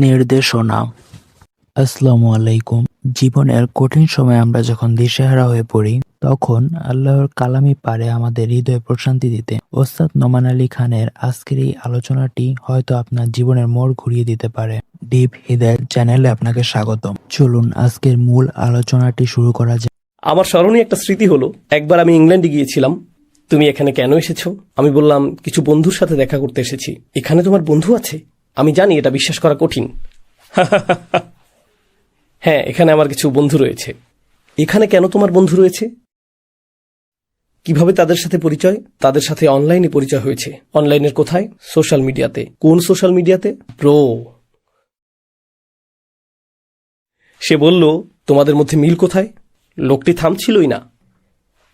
নির্দেশনা। আসসালামু আলাইকুম। জীবনের কঠিন সময়ে আমরা যখন দিশেহারা হয়ে পড়ি, তখন আল্লাহর কালামই পারে আমাদের হৃদয়ে প্রশান্তি দিতে। ওস্তাদ নোমান আলী খানের আজকের এই আলোচনাটি হয়তো আপনার জীবনের মোড় ঘুরিয়ে দিতে পারে। ডিপ হিদায়াত চ্যানেলে আপনাকে স্বাগতম। চলুন আজকের মূল আলোচনাটি শুরু করা যাক। আমার স্মরণীয় একটা স্মৃতি হলো, একবার আমি ইংল্যান্ডে গিয়েছিলাম। তুমি এখানে কেন এসেছো? আমি বললাম, কিছু বন্ধুর সাথে দেখা করতে এসেছি। এখানে তোমার বন্ধু আছে? আমি জানি এটা বিশ্বাস করা কঠিন। হ্যাঁ, এখানে আমার কিছু বন্ধু রয়েছে। এখানে কেন তোমার বন্ধু রয়েছে? কিভাবে তাদের সাথে পরিচয়? তাদের সাথে অনলাইনে পরিচয় হয়েছে। অনলাইনের কোথায়? সোশ্যাল মিডিয়াতে। কোন সোশ্যাল মিডিয়াতে? ব্রো, সে বলল, তোমাদের মধ্যে মিল কোথায়? লোকটি থামছিলই না।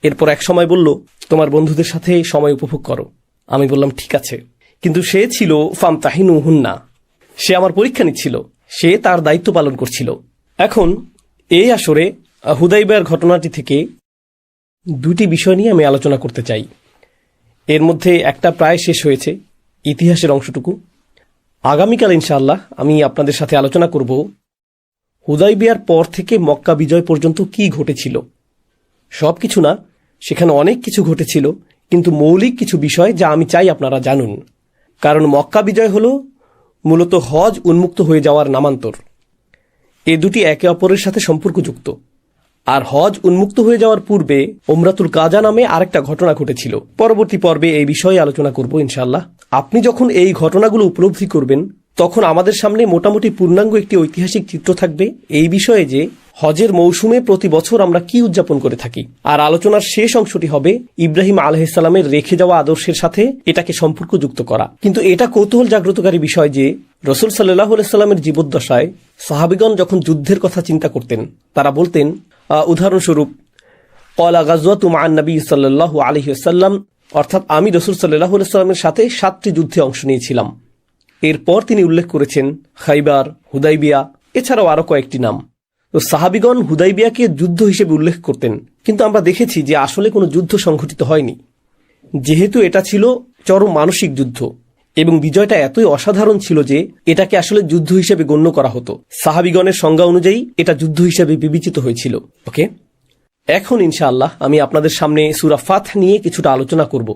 এরপর এক সময় বলল, তোমার বন্ধুদের সাথে সময় উপভোগ করো। আমি বললাম, ঠিক আছে, কিন্তু সে ছিল ফামতাহিনু হুন্না। সে আমার পরীক্ষা নিচ্ছিল, সে তার দায়িত্ব পালন করছিল। এখন এই আসরে হুদাইবিয়ার ঘটনাটি থেকে দুটি বিষয় নিয়ে আমি আলোচনা করতে চাই। এর মধ্যে একটা প্রায় শেষ হয়েছে, ইতিহাসের অংশটুকু। আগামীকাল ইনশাআল্লাহ আমি আপনাদের সাথে আলোচনা করব হুদাইবিয়ার পর থেকে মক্কা বিজয় পর্যন্ত কি ঘটেছিল। সব কিছু না, সেখানে অনেক কিছু ঘটেছিল, কিন্তু মৌলিক কিছু বিষয় যা আমি চাই আপনারা জানুন। কারণ মক্কা বিজয় হল মূলত হজ উন্মুক্ত হয়ে যাওয়ার নামান্তর। এ দুটি একে অপরের সাথে সম্পর্কযুক্ত। আর হজ উন্মুক্ত হয়ে যাওয়ার পূর্বে উমরাতুল কাজা নামে আরেকটা ঘটনা ঘটেছিল। পরবর্তী পর্বে এই বিষয়ে আলোচনা করব ইনশাআল্লাহ। আপনি যখন এই ঘটনাগুলো উপলব্ধি করবেন, তখন আমাদের সামনে মোটামুটি পূর্ণাঙ্গ একটি ঐতিহাসিক চিত্র থাকবে এই বিষয়ে যে হজের মৌসুমে প্রতি বছর আমরা কি উদযাপন করে থাকি। আর আলোচনার শেষ অংশটি হবে ইব্রাহিম আলাইহিসসালামের রেখে যাওয়া আদর্শের সাথে এটাকে সম্পর্কযুক্ত করা। কিন্তু এটা কৌতূহল জাগ্রতকারী বিষয় যে রাসূল সাল্লাল্লাহু আলাইহি সাল্লামের জীবদ্দশায় সাহাবীগণ যখন যুদ্ধের কথা চিন্তা করতেন, তারা বলতেন, উদাহরণস্বরূপ, ক্বালা গাযওয়াতু মা'আন নবী সাল্লাল্লাহু আলাইহি ওয়াসাল্লাম, অর্থাৎ আমি রাসূল সাল্লাল্লাহু আলাইহি সাল্লামের সাথে 7টি যুদ্ধে অংশ নিয়েছিলাম। এরপর তিনি উল্লেখ করেছেন খাইবার, হুদাইবিয়া, এছাড়াও আরো কয়েকটি নাম। তো সাহাবীগণ হুদাইবিয়াকে যুদ্ধ হিসেবে উল্লেখ করতেন, কিন্তু আমরা দেখেছি যে আসলে কোনো যুদ্ধ সংঘটিত হয়নি, যেহেতু এটা ছিল চরম মানসিক যুদ্ধ এবং বিজয়টা এতই অসাধারণ ছিল যে এটাকে আসলে যুদ্ধ হিসেবে গণ্য করা হতো। সাহাবীগণের সংজ্ঞা অনুযায়ী এটা যুদ্ধ হিসেবে বিবেচিত হয়েছিল। ওকে, এখন ইনশাআল্লাহ আমি আপনাদের সামনে সূরা ফাথ নিয়ে কিছুটা আলোচনা করব।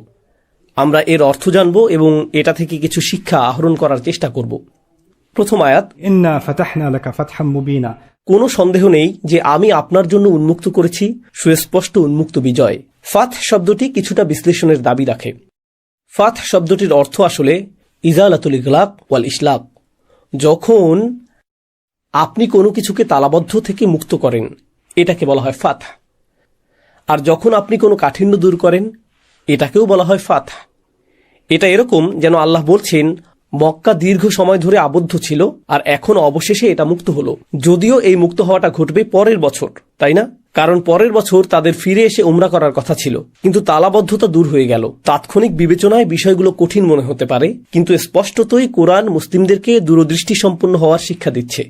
আমরা এর অর্থ জানব এবং এটা থেকে কিছু শিক্ষা আহরণ করার চেষ্টা করব। প্রথম আয়াত, ইন্না ফাতাহনা লাকা ফাতহাম মুবিনা। কোনো সন্দেহ নেই যে আমি আপনার জন্য উন্মুক্ত করেছি সুস্পষ্ট উন্মুক্ত বিজয়। ফাথ শব্দটি কিছুটা বিশ্লেষণের দাবি রাখে। ফাথ শব্দটির অর্থ আসলে ইজালাতুল ইগলাক ওয়াল ইসলাক। যখন আপনি কোনো কিছুকে তালাবদ্ধ থেকে মুক্ত করেন, এটাকে বলা হয় ফাথ। আর যখন আপনি কোনো কাঠিন্য দূর করেন, এটাকেও বলা হয় ফাথ। এটা এরকম যেন আল্লাহ বলছেন, মক্কা দীর্ঘ সময় ধরে আবদ্ধ ছিল আর এখন অবশেষে এটা মুক্ত হলো। যদিও এই মুক্ত হওয়াটা ঘটবে পরের বছর, তাই না? কারণ পরের বছর তাদের ফিরে এসে উমরা করার কথা ছিল, কিন্তু তালাবদ্ধতা দূর হয়ে গেল। তাৎক্ষণিক বিবেচনায় বিষয়গুলো কঠিন মনে হতে পারে, কিন্তু স্পষ্টতই কোরআন মুসলিমদেরকে দূরদৃষ্টি সম্পন্ন হওয়ার শিক্ষা দিচ্ছে।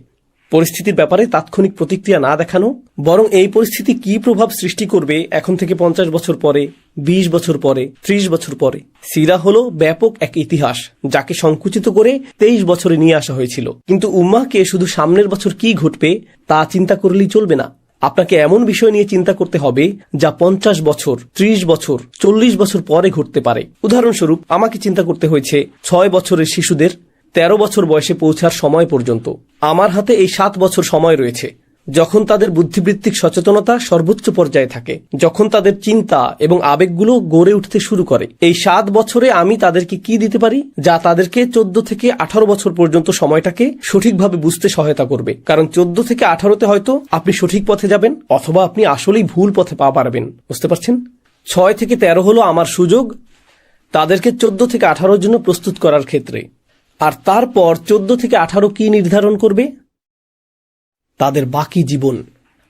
পরিস্থিতির ব্যাপারে তাৎক্ষণিক প্রতিক্রিয়া না দেখানো, বরং এই পরিস্থিতি কি প্রভাব সৃষ্টি করবে এখন থেকে 50 বছর পরে, 20 বছর পরে, 30 বছর পরে। সিরা হলো ব্যাপক এক ইতিহাস, যাকে সংকুচিত করে 23 বছরে নিয়ে আসা হয়েছিল। কিন্তু উম্মাহকে শুধু সামনের বছর কি ঘটবে তা চিন্তা করলেই চলবে না। আপনাকে এমন বিষয় নিয়ে চিন্তা করতে হবে যা 50 বছর, 30 বছর, 40 বছর পরে ঘটতে পারে। উদাহরণস্বরূপ, আমাকে চিন্তা করতে হয়েছে 6 বছরের শিশুদের 13 বছর বয়সে পৌঁছার সময় পর্যন্ত। আমার হাতে এই 7 বছর সময় রয়েছে, যখন তাদের বুদ্ধিবৃত্তিক সচেতনতা সর্বোচ্চ পর্যায়ে থাকে, যখন তাদের চিন্তা এবং আবেগগুলো গড়ে উঠতে শুরু করে। এই 7 বছরে আমি তাদেরকে কি দিতে পারি যা তাদেরকে 14 থেকে 18 বছর পর্যন্ত সময়টাকে সঠিকভাবে বুঝতে সহায়তা করবে। কারণ 14 থেকে 18তে হয়তো আপনি সঠিক পথে যাবেন, অথবা আপনি আসলেই ভুল পথে পা পারবেন। বুঝতে পারছেন? 6 থেকে 13 হলো আমার সুযোগ তাদেরকে 14 থেকে 18 জন্য প্রস্তুত করার ক্ষেত্রে। আর তারপর 14 থেকে 18 কি নির্ধারণ করবে? তাদের বাকি জীবন।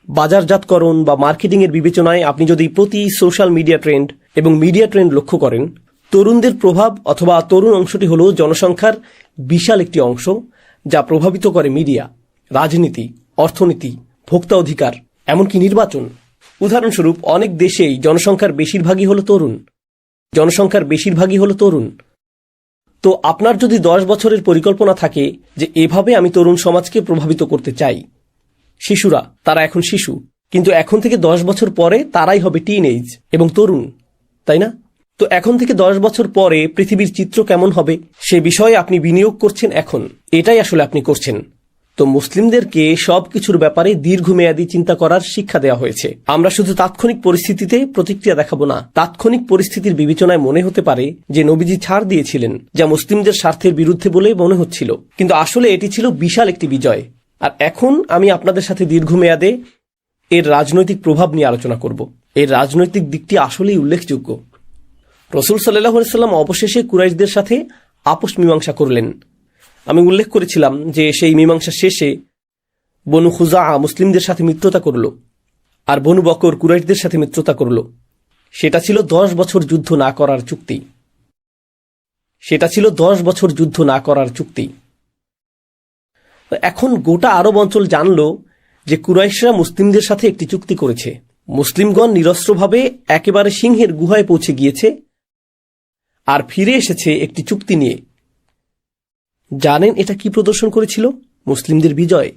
বাজারজাতকরণ বা মার্কেটিং এর বিবেচনায় আপনি যদি প্রতি সোশ্যাল মিডিয়া ট্রেন্ড এবং মিডিয়া ট্রেন্ড লক্ষ্য করেন, তরুণদের প্রভাব অথবা তরুণ অংশটি হল জনসংখ্যার বিশাল একটি অংশ, যা প্রভাবিত করে মিডিয়া, রাজনীতি, অর্থনীতি, ভোক্তা অধিকার, এমনকি নির্বাচন। উদাহরণস্বরূপ, অনেক দেশেই জনসংখ্যার বেশিরভাগই হল তরুণ। তো আপনার যদি 10 বছরের পরিকল্পনা থাকে যে এভাবে আমি তরুণ সমাজকে প্রভাবিত করতে চাই, শিশুরা তারা এখন শিশু, কিন্তু এখন থেকে 10 বছর পরে তারাই হবে টিনএজ এবং তরুণ, তাই না? তো এখন থেকে 10 বছর পরে পৃথিবীর চিত্র কেমন হবে সে বিষয়ে আপনি বিনিয়োগ করছেন এখন, এটাই আসলে আপনি করছেন। তো মুসলিমদেরকে সবকিছুর ব্যাপারে দীর্ঘমেয়াদী চিন্তা করার শিক্ষা দেওয়া হয়েছে। আমরা শুধু তাৎক্ষণিক পরিস্থিতিতে প্রতিক্রিয়া দেখাবো না। তাৎক্ষণিক পরিস্থিতির বিবেচনায় মনে হতে পারে যে নবীজি ছাড় দিয়েছিলেন, যা মুসলিমদের স্বার্থের বিরুদ্ধে বলে মনে হচ্ছিল, কিন্তু আসলে এটি ছিল বিশাল একটি বিজয়। আর এখন আমি আপনাদের সাথে দীর্ঘমেয়াদে এর রাজনৈতিক প্রভাব নিয়ে আলোচনা করব। এর রাজনৈতিক দিকটি আসলেই উল্লেখযোগ্য। রাসূল সাল্লাল্লাহু আলাইহি ওয়াসাল্লাম অবশেষে কুরাইশদের সাথে আপোষ মীমাংসা করলেন। আমি উল্লেখ করেছিলাম যে সেই মীমাংসা শেষে বনু খুজাআ মুসলিমদের সাথে মিত্রতা করল, আর বনু বকর কুরাইশদের সাথে মিত্রতা করল। সেটা ছিল 10 বছর যুদ্ধ না করার চুক্তি। এখন গোটা আরব অঞ্চল জানল যে কুরাইশরা মুসলিমদের সাথে একটি চুক্তি করেছে। মুসলিমগণ নিরস্ত্রভাবে একেবারে সিংহের গুহায় পৌঁছে গিয়েছে আর ফিরে এসেছে একটি চুক্তি নিয়ে। জানেন এটা কি প্রদর্শন করেছিল? মুসলিমদের বিজয়।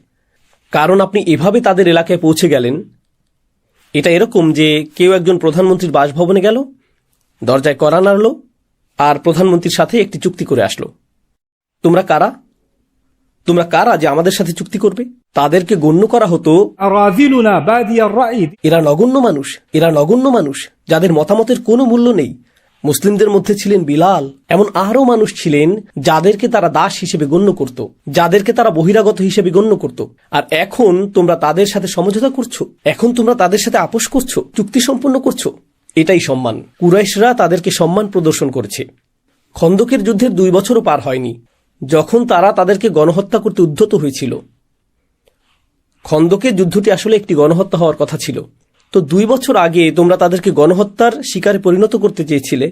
কারণ আপনি এভাবে তাদের এলাকায় পৌঁছে গেলেন, এটা এরকম যে কেউ একজন প্রধানমন্ত্রীর বাসভবনে গেল, দরজায় কড়া নাড়ল আর প্রধানমন্ত্রীর সাথে একটি চুক্তি করে আসলো। তোমরা কারা যে আমাদের সাথে চুক্তি করবে? তাদেরকে গণ্য করা হতো أراذلنا بادي الرأي. এরা নগণ্য মানুষ যাদের মতামতের কোনো মূল্য নেই। মুসলিমদের মধ্যে ছিলেন বিলাল, এমন আরও মানুষ ছিলেন যাদেরকে তারা দাস হিসেবে গণ্য করত, যাদেরকে তারা বহিরাগত হিসেবে গণ্য করত। আর এখন তোমরা তাদের সাথে সমঝোতা করছো, এখন তোমরা তাদের সাথে আপোষ করছো, চুক্তি সম্পন্ন করছো। এটাই সম্মান। কুরাইশরা তাদেরকে সম্মান প্রদর্শন করেছে। খন্দকের যুদ্ধের 2 বছরও পার হয়নি যখন তারা তাদেরকে গণহত্যা করতে উদ্যত হয়েছিল। খন্দকের যুদ্ধটি আসলে একটি গণহত্যা হওয়ার কথা ছিল। তো 2 বছর আগে তোমরা তাদেরকে গণহত্যার শিকারে পরিণত করতে চেয়েছিলে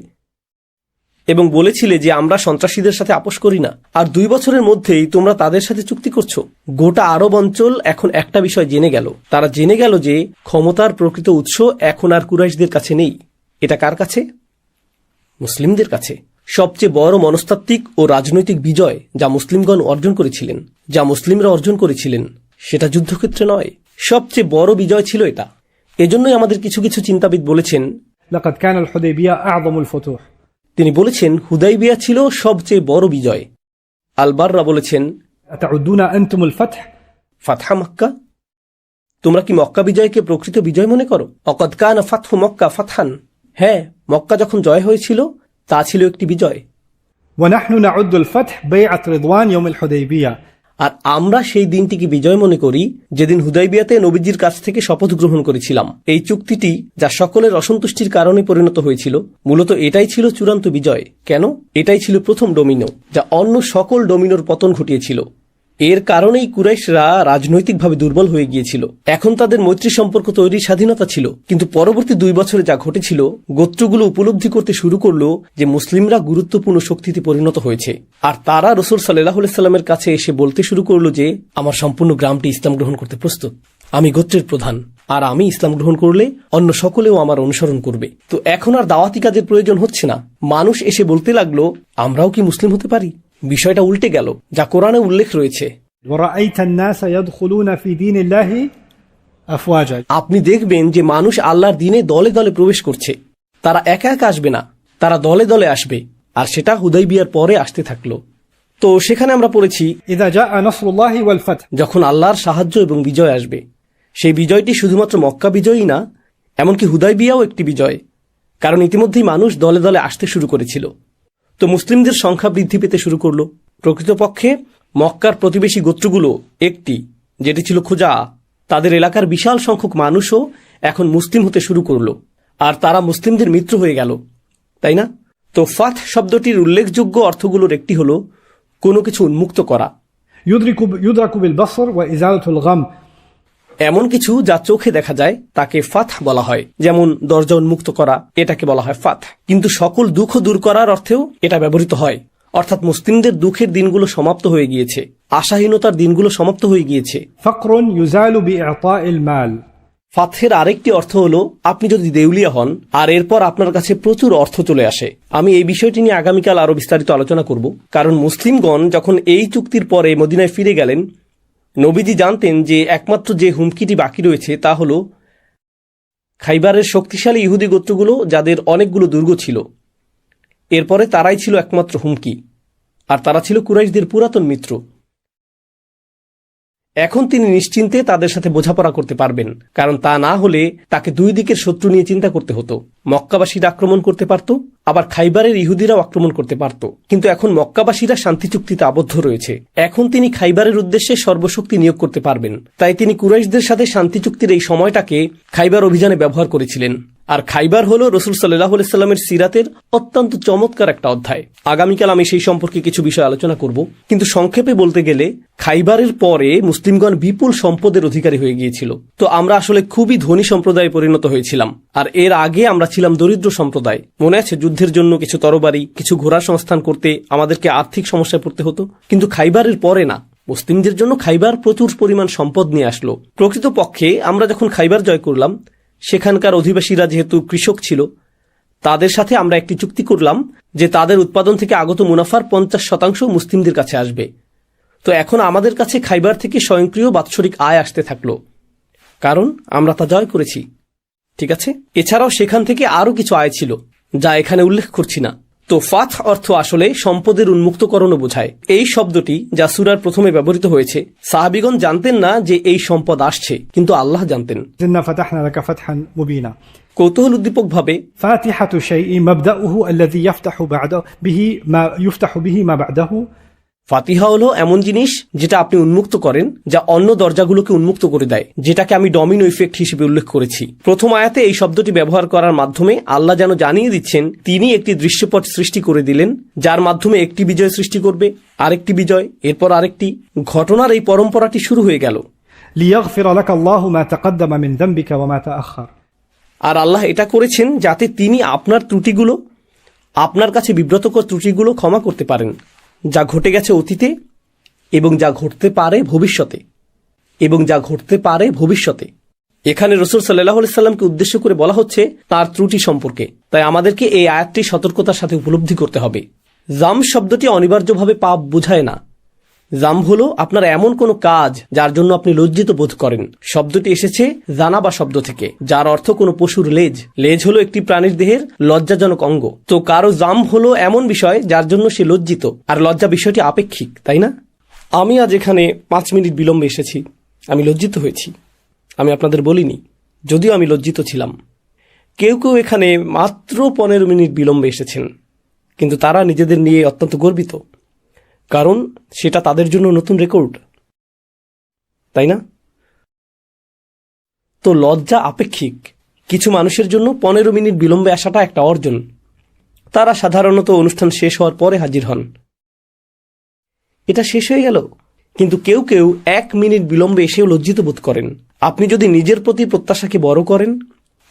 এবং বলেছিলে যে আমরা সন্ত্রাসীদের সাথে আপোষ করি না। আর 2 বছরের মধ্যেই তোমরা তাদের সাথে চুক্তি করছো। গোটা আরব অঞ্চল এখন একটা বিষয় জেনে গেল। তারা জেনে গেল যে ক্ষমতার প্রকৃত উৎস এখন আর কুরাইশদের কাছে নেই। এটা কার কাছে? মুসলিমদের কাছে। সবচেয়ে বড় মনস্তাত্ত্বিক ও রাজনৈতিক বিজয় যা মুসলিমগণ অর্জন করেছিলেন, যা মুসলিমরা অর্জন করেছিলেন, সেটা যুদ্ধক্ষেত্রে নয়। সবচেয়ে বড় বিজয় ছিল এটা। এজন্যই আমাদের কিছু কিছু চিন্তাবিদ বলেছেন, لقد كان الحديبية أعظم الفتوح. তিনি বলেছেন হুদাইবিয়া ছিল সবচেয়ে বড় বিজয়। আল বাররা বলেছেন, أتعدون أنتم الفتح؟ ফাতহা মক্কা, তোমরা কি মক্কা বিজয়কে প্রকৃত বিজয় মনে করো? অকদ কানা ফাতহু মক্কা ফাতহান, হ্যাঁ, মক্কা যখন জয় হয়েছিল তা ছিল একটি বিজয়। ونحن نعد الفتح بيعة رضوان يوم الحديبية. আর আমরা সেই দিনটিকে বিজয় মনে করি যেদিন হুদাইবিয়াতে নবীজির কাছ থেকে শপথ গ্রহণ করেছিলাম। এই চুক্তিটি যা সকলের অসন্তুষ্টির কারণে পরিণত হয়েছিল, মূলত এটাই ছিল চূড়ান্ত বিজয়। কেন? এটাই ছিল প্রথম ডোমিনো যা অন্য সকল ডোমিনোর পতন ঘটিয়েছিল। এর কারণেই কুরাইশরা রাজনৈতিকভাবে দুর্বল হয়ে গিয়েছিল। এখন তাদের মৈত্রী সম্পর্ক তৈরির স্বাধীনতা ছিল, কিন্তু পরবর্তী 2 বছরে যা ঘটেছিল, গোত্রগুলো উপলব্ধি করতে শুরু করলো যে মুসলিমরা গুরুত্বপূর্ণ শক্তিতে পরিণত হয়েছে। আর তারা রাসূল সাল্লাল্লাহু আলাইহি সাল্লামের কাছে এসে বলতে শুরু করলো যে আমার সম্পূর্ণ গ্রামটি ইসলাম গ্রহণ করতে প্রস্তুত, আমি গোত্রের প্রধান, আর আমি ইসলাম গ্রহণ করলে অন্য সকলেও আমার অনুসরণ করবে। তো এখন আর দাওয়াতি কাজের প্রয়োজন হচ্ছে না। মানুষ এসে বলতে লাগলো আমরাও কি মুসলিম হতে পারি? বিষয়টা উল্টে গেল, যা কোরআনে উল্লেখ রয়েছে। ورأيت الناس يدخلون في دين الله أفواجا. আপনি দেখবেন যে মানুষ আল্লাহর দ্বীনে দলে দলে প্রবেশ করছে। তারা একা একা আসবে না, তারা দলে দলে আসবে। আর সেটা হুদাইবিয়ার পরে আসতে থাকলো। তো সেখানে আমরা পড়েছি, إذا جاء نصر الله والفتح. যখন আল্লাহর সাহায্য এবং বিজয় আসবে। সেই বিজয়টি শুধুমাত্র মক্কা বিজয়ই না, এমনকি হুদাইবিয়াও একটি বিজয়, কারণ ইতিমধ্যেই মানুষ দলে দলে আসতে শুরু করেছিল। তো মুসলিমদের সংখ্যা বৃদ্ধি পেতে শুরু করলো। প্রকৃতপক্ষে মক্কার প্রতিবেশী গোত্রগুলো একটি, যেটি ছিল খুজা, তাদের এলাকার বিশাল সংখ্যক মানুষও এখন মুসলিম হতে শুরু করলো, আর তারা মুসলিমদের মিত্র হয়ে গেল, তাই না? তো ফাত শব্দটির উল্লেখযোগ্য অর্থগুলোর একটি হলো কোনো কিছু উন্মুক্ত করা, يدرك بالبصر وإزالة الغم. এমন কিছু যা চোখে দেখা যায় তাকে ফাত বলা হয়। যেমন দরজা উন্মুক্ত করা, এটাকে বলা হয় ফাত। কিন্তু সকল দুঃখ দূর করার অর্থেও এটা ব্যবহৃত হয়। অর্থাৎ মুসলিমদের দুঃখের দিনগুলো সমাপ্ত হয়ে গিয়েছে, আশাহীনতার দিনগুলো সমাপ্ত হয়ে গিয়েছে। فقر يزال بإعطاء المال. ফাতহের আরেকটি অর্থ হলো আপনি যদি দেউলিয়া হন আর এরপর আপনার কাছে প্রচুর অর্থ চলে আসে। আমি এই বিষয়টি নিয়ে আগামীকাল আরো বিস্তারিত আলোচনা করব, কারণ মুসলিমগণ যখন এই চুক্তির পরে মদিনায় ফিরে গেলেন, নবীজি জানতেন যে একমাত্র যে হুমকিটি বাকি রয়েছে তা হলো খাইবারের শক্তিশালী ইহুদি গোত্রগুলো, যাদের অনেকগুলো দুর্গ ছিল, এরপরে তারাই ছিল একমাত্র হুমকি, আর তারা ছিল কুরাইশদের পুরাতন মিত্র। এখন তিনি নিশ্চিন্তে তাদের সাথে বোঝাপড়া করতে পারবেন, কারণ তা না হলে তাকে দুই দিকের শত্রু নিয়ে চিন্তা করতে হতো। মক্কাবাসীরা আক্রমণ করতে পারত, আবার খাইবারের ইহুদিরাও আক্রমণ করতে পারত। কিন্তু এখন মক্কাবাসীরা শান্তি চুক্তিতে আবদ্ধ রয়েছে। এখন তিনি খাইবারের উদ্দেশ্যে সর্বশক্তি নিয়োগ করতে পারবেন। তাই তিনি কুরাইশদের সাথে শান্তি চুক্তির এই সময়টাকে খাইবার অভিযানে ব্যবহার করেছিলেন। আর খাইবার হল রাসূল সাল্লাল্লাহু আলাইহি সাল্লামের সিরাতের অত্যন্ত চমৎকার একটা অধ্যায়। আগামীকাল আমি সেই সম্পর্কে কিছু বিষয় আলোচনা করব, কিন্তু সংক্ষেপে বলতে গেলে খাইবারের পরে মুসলিমগণ বিপুল সম্পদের অধিকারী হয়ে গিয়েছিল। তো আমরা আসলে খুবই ধনী সম্প্রদায়ে পরিণত হয়েছিলাম, আর এর আগে আমরা ছিলাম দরিদ্র সম্প্রদায়। মনে আছে, যুদ্ধের জন্য কিছু তরবারি, কিছু ঘোড়া সংস্থান করতে আমাদেরকে আর্থিক সমস্যায় পড়তে হতো। কিন্তু খাইবারের পরে না, মুসলিমদের জন্য খাইবার প্রচুর পরিমাণ সম্পদ নিয়ে আসলো। প্রকৃতপক্ষে আমরা যখন খাইবার জয় করলাম, সেখানকার অধিবাসীরা যেহেতু কৃষক ছিল, তাদের সাথে আমরা একটি চুক্তি করলাম যে তাদের উৎপাদন থেকে আগত মুনাফার 50% মুসলিমদের কাছে আসবে। তো এখন আমাদের কাছে খাইবার থেকে স্বয়ংক্রিয় বাৎসরিক আয় আসতে থাকলো, কারণ আমরা তা জয় করেছি। ঠিক আছে, এছাড়াও সেখান থেকে আরো কিছু আয় ছিল, যা এখানে উল্লেখ করছি না। তো ফাথ অর্থ আসলে সম্পদের উন্মুক্তকরণও বোঝায়। এই শব্দটি যা সূরার প্রথমে ব্যবহৃত হয়েছে, সাহাবীগণ জানতেন না যে এই সম্পদ আসছে, কিন্তু আল্লাহ জানতেন। إنا فتحنا لك فتحا مبينا কৌতূহল উদ্দীপকভাবে فاتحة شيء مبدأه الذي يفتح به ما بعده। ফাতিহা হলো এমন জিনিস যেটা আপনি উন্মুক্ত করেন, যা অন্য দরজাগুলোকে উন্মুক্ত করে দেয়, যেটাকে আমি ডমিনো ইফেক্ট হিসেবে উল্লেখ করেছি। প্রথম আয়াতে এই শব্দটি ব্যবহার করার মাধ্যমে আল্লাহ যেন জানিয়ে দিচ্ছেন তিনি একটি দৃশ্যপট সৃষ্টি করে দিলেন, যার মাধ্যমে একটি বিজয় সৃষ্টি করবে, আরেকটি বিজয়, এরপর আরেকটি। ঘটনার এই পরম্পরাটি শুরু হয়ে গেল। ليغفر لك الله ما تقدم من ذنبك وما تأخر। আর আল্লাহ এটা করেছেন যাতে তিনি আপনার ত্রুটিগুলো, আপনার কাছে বিব্রতকর ত্রুটিগুলো ক্ষমা করতে পারেন, যা ঘটে গেছে অতীতে এবং যা ঘটতে পারে ভবিষ্যতে। এখানে রাসূল সাল্লাল্লাহু আলাইহি সাল্লামকে উদ্দেশ্য করে বলা হচ্ছে তার ত্রুটি সম্পর্কে। তাই আমাদেরকে এই আয়াতটি সতর্কতার সাথে উপলব্ধি করতে হবে। জাম শব্দটি অনিবার্যভাবে পাপ বোঝায় না। জাম হলো আপনার এমন কোনো কাজ যার জন্য আপনি লজ্জিত বোধ করেন। শব্দটি এসেছে জানাবা শব্দ থেকে, যার অর্থ কোনো পশুর লেজ। লেজ হলো একটি প্রাণীর দেহের লজ্জাজনক অঙ্গ। তো কারো জাম হলো এমন বিষয় যার জন্য সে লজ্জিত, আর লজ্জা বিষয়টি আপেক্ষিক, তাই না? আমি আজ এখানে 5 মিনিট বিলম্বে এসেছি, আমি লজ্জিত হয়েছি। আমি আপনাদের বলিনি, যদিও আমি লজ্জিত ছিলাম। কেউ কেউ এখানে মাত্র 15 মিনিট বিলম্বে এসেছেন, কিন্তু তারা নিজেদের নিয়ে অত্যন্ত গর্বিত, কারণ সেটা তাদের জন্য নতুন রেকর্ড, তাই না? তো লজ্জা আপেক্ষিক। কিছু মানুষের জন্য 15 মিনিট বিলম্বে আসাটা একটা অর্জন। তারা সাধারণত অনুষ্ঠান শেষ হওয়ার পরে হাজির হন। এটা শেষ হয়ে গেল, কিন্তু কেউ কেউ 1 মিনিট বিলম্বে এসেও লজ্জিত বোধ করেন। আপনি যদি নিজের প্রতি প্রত্যাশাকে বড় করেন,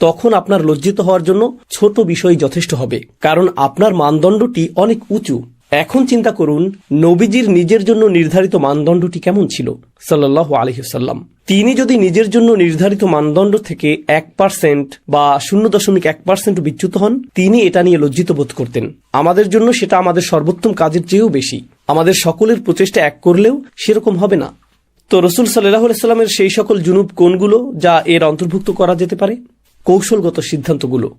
তখন আপনার লজ্জিত হওয়ার জন্য ছোট বিষয় যথেষ্ট হবে, কারণ আপনার মানদণ্ডটি অনেক উঁচু। এখন চিন্তা করুন, নবীজির নিজের জন্য নির্ধারিত মানদণ্ডটি কেমন ছিল সাল্লাল্লাহু আলাইহি ওয়াসাল্লাম। তিনি যদি নিজের জন্য নির্ধারিত মানদণ্ড থেকে 1% বা 0.1% বিচ্যুত হন, তিনি এটা নিয়ে লজ্জিত বোধ করতেন। আমাদের জন্য সেটা আমাদের সর্বোত্তম কাজের চেয়েও বেশি। আমাদের সকলের প্রচেষ্টা এক করলেও সেরকম হবে না। তো রাসূল সাল্লাল্লাহু আলাইহি ওয়াসাল্লামের সেই সকল জুনুব কোনগুলো যা এর অন্তর্ভুক্ত করা যেতে পারে? কৌশলগত সিদ্ধান্তগুলো।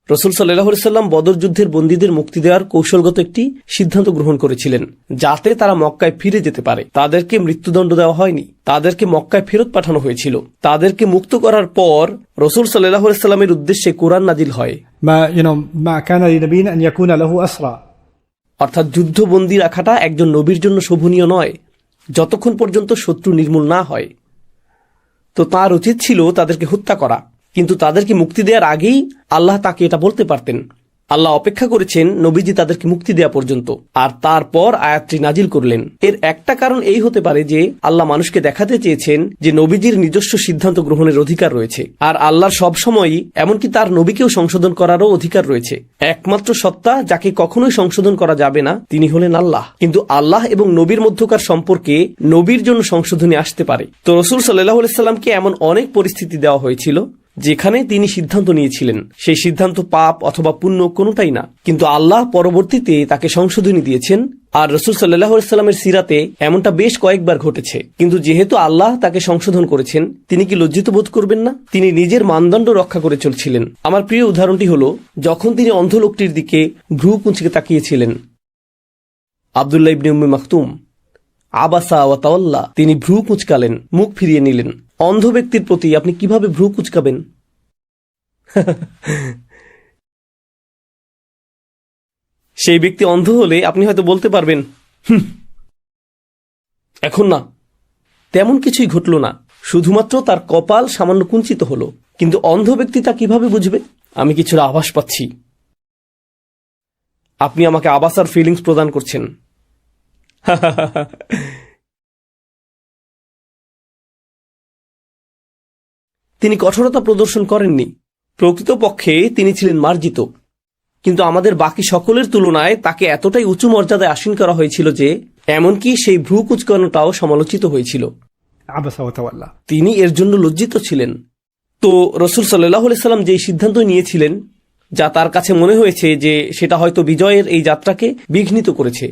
রাসূল সাল্লাল্লাহু আলাইহি ওয়াসাল্লাম বদর যুদ্ধের বন্দীদের মুক্তি দেওয়ার কৌশলগত একটি সিদ্ধান্ত গ্রহণ করেছিলেন, যাতে তারা মক্কায় ফিরে যেতে পারে। তাদেরকে মৃত্যুদণ্ড দেওয়া হয়নি, তাদেরকে মক্কায় ফেরত পাঠানো হয়েছিল। তাদেরকে মুক্ত করার পর রাসূল সাল্লাল্লাহু আলাইহি ওয়াসাল্লামের উদ্দেশ্যে কোরআন নাজিল হয়। ما كان لنبي أن يكون له أسرى। অর্থাৎ যুদ্ধবন্দী রাখাটা একজন নবীর জন্য শোভনীয় নয়, যতক্ষণ পর্যন্ত শত্রু নির্মূল না হয়। তো তার উচিত ছিল তাদেরকে হত্যা করা, কিন্তু তাদেরকে মুক্তি দেওয়ার আগেই আল্লাহ তাকে এটা বলতে পারতেন আল্লাহ অপেক্ষা করেছেন নবীজি তাদেরকে মুক্তি দেয়া পর্যন্ত, আর তারপর আয়াতটি নাজিল করলেন। এর একটা কারণ এই হতে পারে যে আল্লাহ মানুষকে দেখাতে চেয়েছেন যে নবীজির নিজস্ব সিদ্ধান্ত গ্রহণের অধিকার রয়েছে, আর আল্লাহর সবসময়ই এমনকি তার নবীকেও সংশোধন করারও অধিকার রয়েছে। একমাত্র সত্তা যাকে কখনোই সংশোধন করা যাবে না তিনি হলেন আল্লাহ, কিন্তু আল্লাহ এবং নবীর মধ্যকার সম্পর্কে নবীর জন্য সংশোধনী আসতে পারে। তো রাসূল সাল্লাল্লাহু আলাইহি সাল্লামকে এমন অনেক পরিস্থিতি দেওয়া হয়েছিল যেখানে তিনি সিদ্ধান্ত নিয়েছিলেন, সেই সিদ্ধান্ত পাপ অথবা পুণ্য কোনোটাই না, কিন্তু আল্লাহ পরবর্তীতে তাকে সংশোধনী দিয়েছেন। আর রাসূল সাল্লাল্লাহু আলাইহি সাল্লামের সিরাতে এমনটা বেশ কয়েকবার ঘটেছে, কিন্তু যেহেতু আল্লাহ তাকে সংশোধন করেছেন তিনি কি লজ্জিত বোধ করবেন না? তিনি নিজের মানদণ্ড রক্ষা করে চলছিলেন। আমার প্রিয় উদাহরণটি হলো যখন তিনি অন্ধ লোকটির দিকে ভ্রু কুঁচকে তাকিয়েছিলেন। আব্দুল্লাহ ইবনে উম্মে মাকতুম আবাসা ওয়া তাওয়াল্লা, তিনি ভ্রু কুঁচকালেন, মুখ ফিরিয়ে নিলেন। অন্ধ ব্যক্তির প্রতি আপনি কিভাবে ভ্রু কুঁচকাবেন? সেই ব্যক্তি অন্ধ হলে আপনি হয়তো বলতে পারবেন এখন না, তেমন কিছুই ঘটল না, শুধুমাত্র তার কপাল সামান্য কুঞ্চিত হলো। কিন্তু অন্ধ ব্যক্তি তা কিভাবে বুঝবে? আমি কিছুটা আভাস পাচ্ছি আপনি আমাকে আবাসার ফিলিংস প্রদান করছেন। তিনি কঠোরতা প্রদর্শন করেননি, প্রকৃতপক্ষে তিনি ছিলেন মার্জিত, কিন্তু আমাদের বাকি সকলের তুলনায় তাকে এতটাই উঁচু মর্যাদায় আসীন করা হয়েছিল যে এমনকি সেই ভ্রু কুঁচকানোটাও সমালোচিত হয়েছিল। আবাসা ওয়া তাওয়াল্লা। তিনি এর জন্য লজ্জিত ছিলেন। তো রাসূল সাল্লাল্লাহু আলাইহি সাল্লাম যেই সিদ্ধান্ত নিয়েছিলেন, যা তার কাছে মনে হয়েছে যে সেটা হয়তো বিজয়ের এই যাত্রাকে বিঘ্নিত করেছে,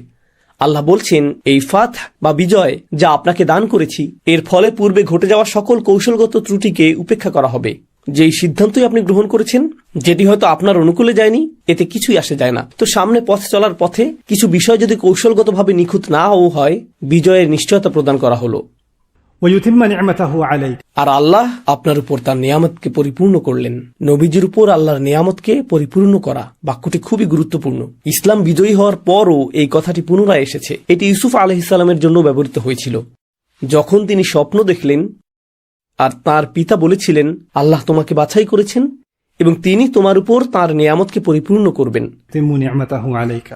আল্লাহ বলছেন এই ফাথ বা বিজয় যা আপনাকে দান করেছি এর ফলে পূর্বে ঘটে যাওয়া সকল কৌশলগত ত্রুটিকে উপেক্ষা করা হবে। যেই সিদ্ধান্তই আপনি গ্রহণ করেছেন, যেটি হয়তো আপনার অনুকূলে যায়নি, এতে কিছুই আসে যায় না। তো সামনে পথ চলার পথে কিছু বিষয় যদি কৌশলগতভাবে নিখুঁত নাও হয়, বিজয়ের নিশ্চয়তা প্রদান করা হলো। ويتم نعمته عليك। আর আল্লাহ আপনার উপর তার নিয়ামতকে পরিপূর্ণ করলেন। নবীজির উপর আল্লাহর নিয়ামতকে পরিপূর্ণ করা বাক্যটি খুবই গুরুত্বপূর্ণ। ইসলাম বিজয়ী হওয়ার পরও এই কথাটি পুনরায় এসেছে। এটি ইউসুফ আলাইহিস সালামের জন্য ব্যবহৃত হয়েছিল, যখন তিনি স্বপ্ন দেখলেন আর তার পিতা বলেছিলেন আল্লাহ তোমাকে বাছাই করেছেন এবং তিনি তোমার উপর তার নিয়ামতকে পরিপূর্ণ করবেন। يتم نعمته عليك।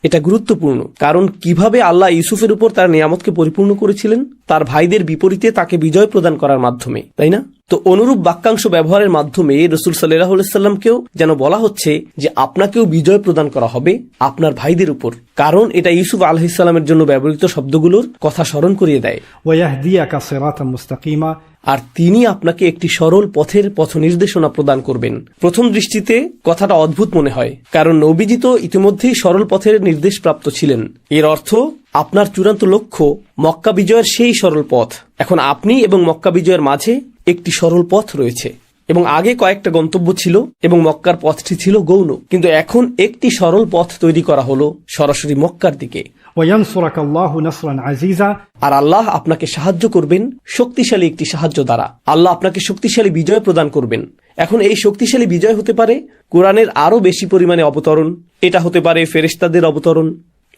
এটা গুরুত্বপূর্ণ, কারণ কিভাবে আল্লাহ ইউসুফের উপর তার নিয়ামতকে পরিপূর্ণ করেছিলেন? তার ভাইদের বিপরীতে তাকে বিজয় প্রদান করার মাধ্যমে, তাই না? তো অনুরূপ বাক্যাংশ ব্যবহারের মাধ্যমে রাসূল সাল্লাল্লাহু আলাইহি সাল্লামকেও যেন বলা হচ্ছে যে আপনাকেও বিজয় প্রদান করা হবে আপনার ভাইদের উপর, কারণ এটা ইউসুফ আলাইহিস সালামের জন্য ব্যবহৃত শব্দগুলোর কথা স্মরণ করিয়ে দেয়। ويهديك صراطا مستقيما। আর তিনি আপনাকে একটি সরল পথের পথ নির্দেশনা প্রদান করবেন। প্রথম দৃষ্টিতে কথাটা অদ্ভুত মনে হয়, কারণ নবীজি তো ইতিমধ্যেই সরল পথের নির্দেশ প্রাপ্ত ছিলেন। এর অর্থ আপনার চূড়ান্ত লক্ষ্য মক্কা বিজয়ের সেই সরল পথ। এখন আপনি এবং মক্কা বিজয়ের মাঝে একটি সরল পথ রয়েছে, এবং আগে কয়েকটা গন্তব্য ছিল এবং মক্কার পথটি ছিল গৌণ, কিন্তু এখন একটি সরল পথ তৈরি করা হলো সরাসরি মক্কার দিকে। وينصرك الله نصرا عزيزا। আর আল্লাহ আপনাকে সাহায্য করবেন শক্তিশালী একটি সাহায্য দ্বারা। আল্লাহ আপনাকে শক্তিশালী বিজয় প্রদান করবেন। এখন এই শক্তিশালী বিজয় হতে পারে কোরআনের আরো বেশি পরিমাণে অবতরণ, এটা হতে পারে ফেরেশতাদের অবতরণ,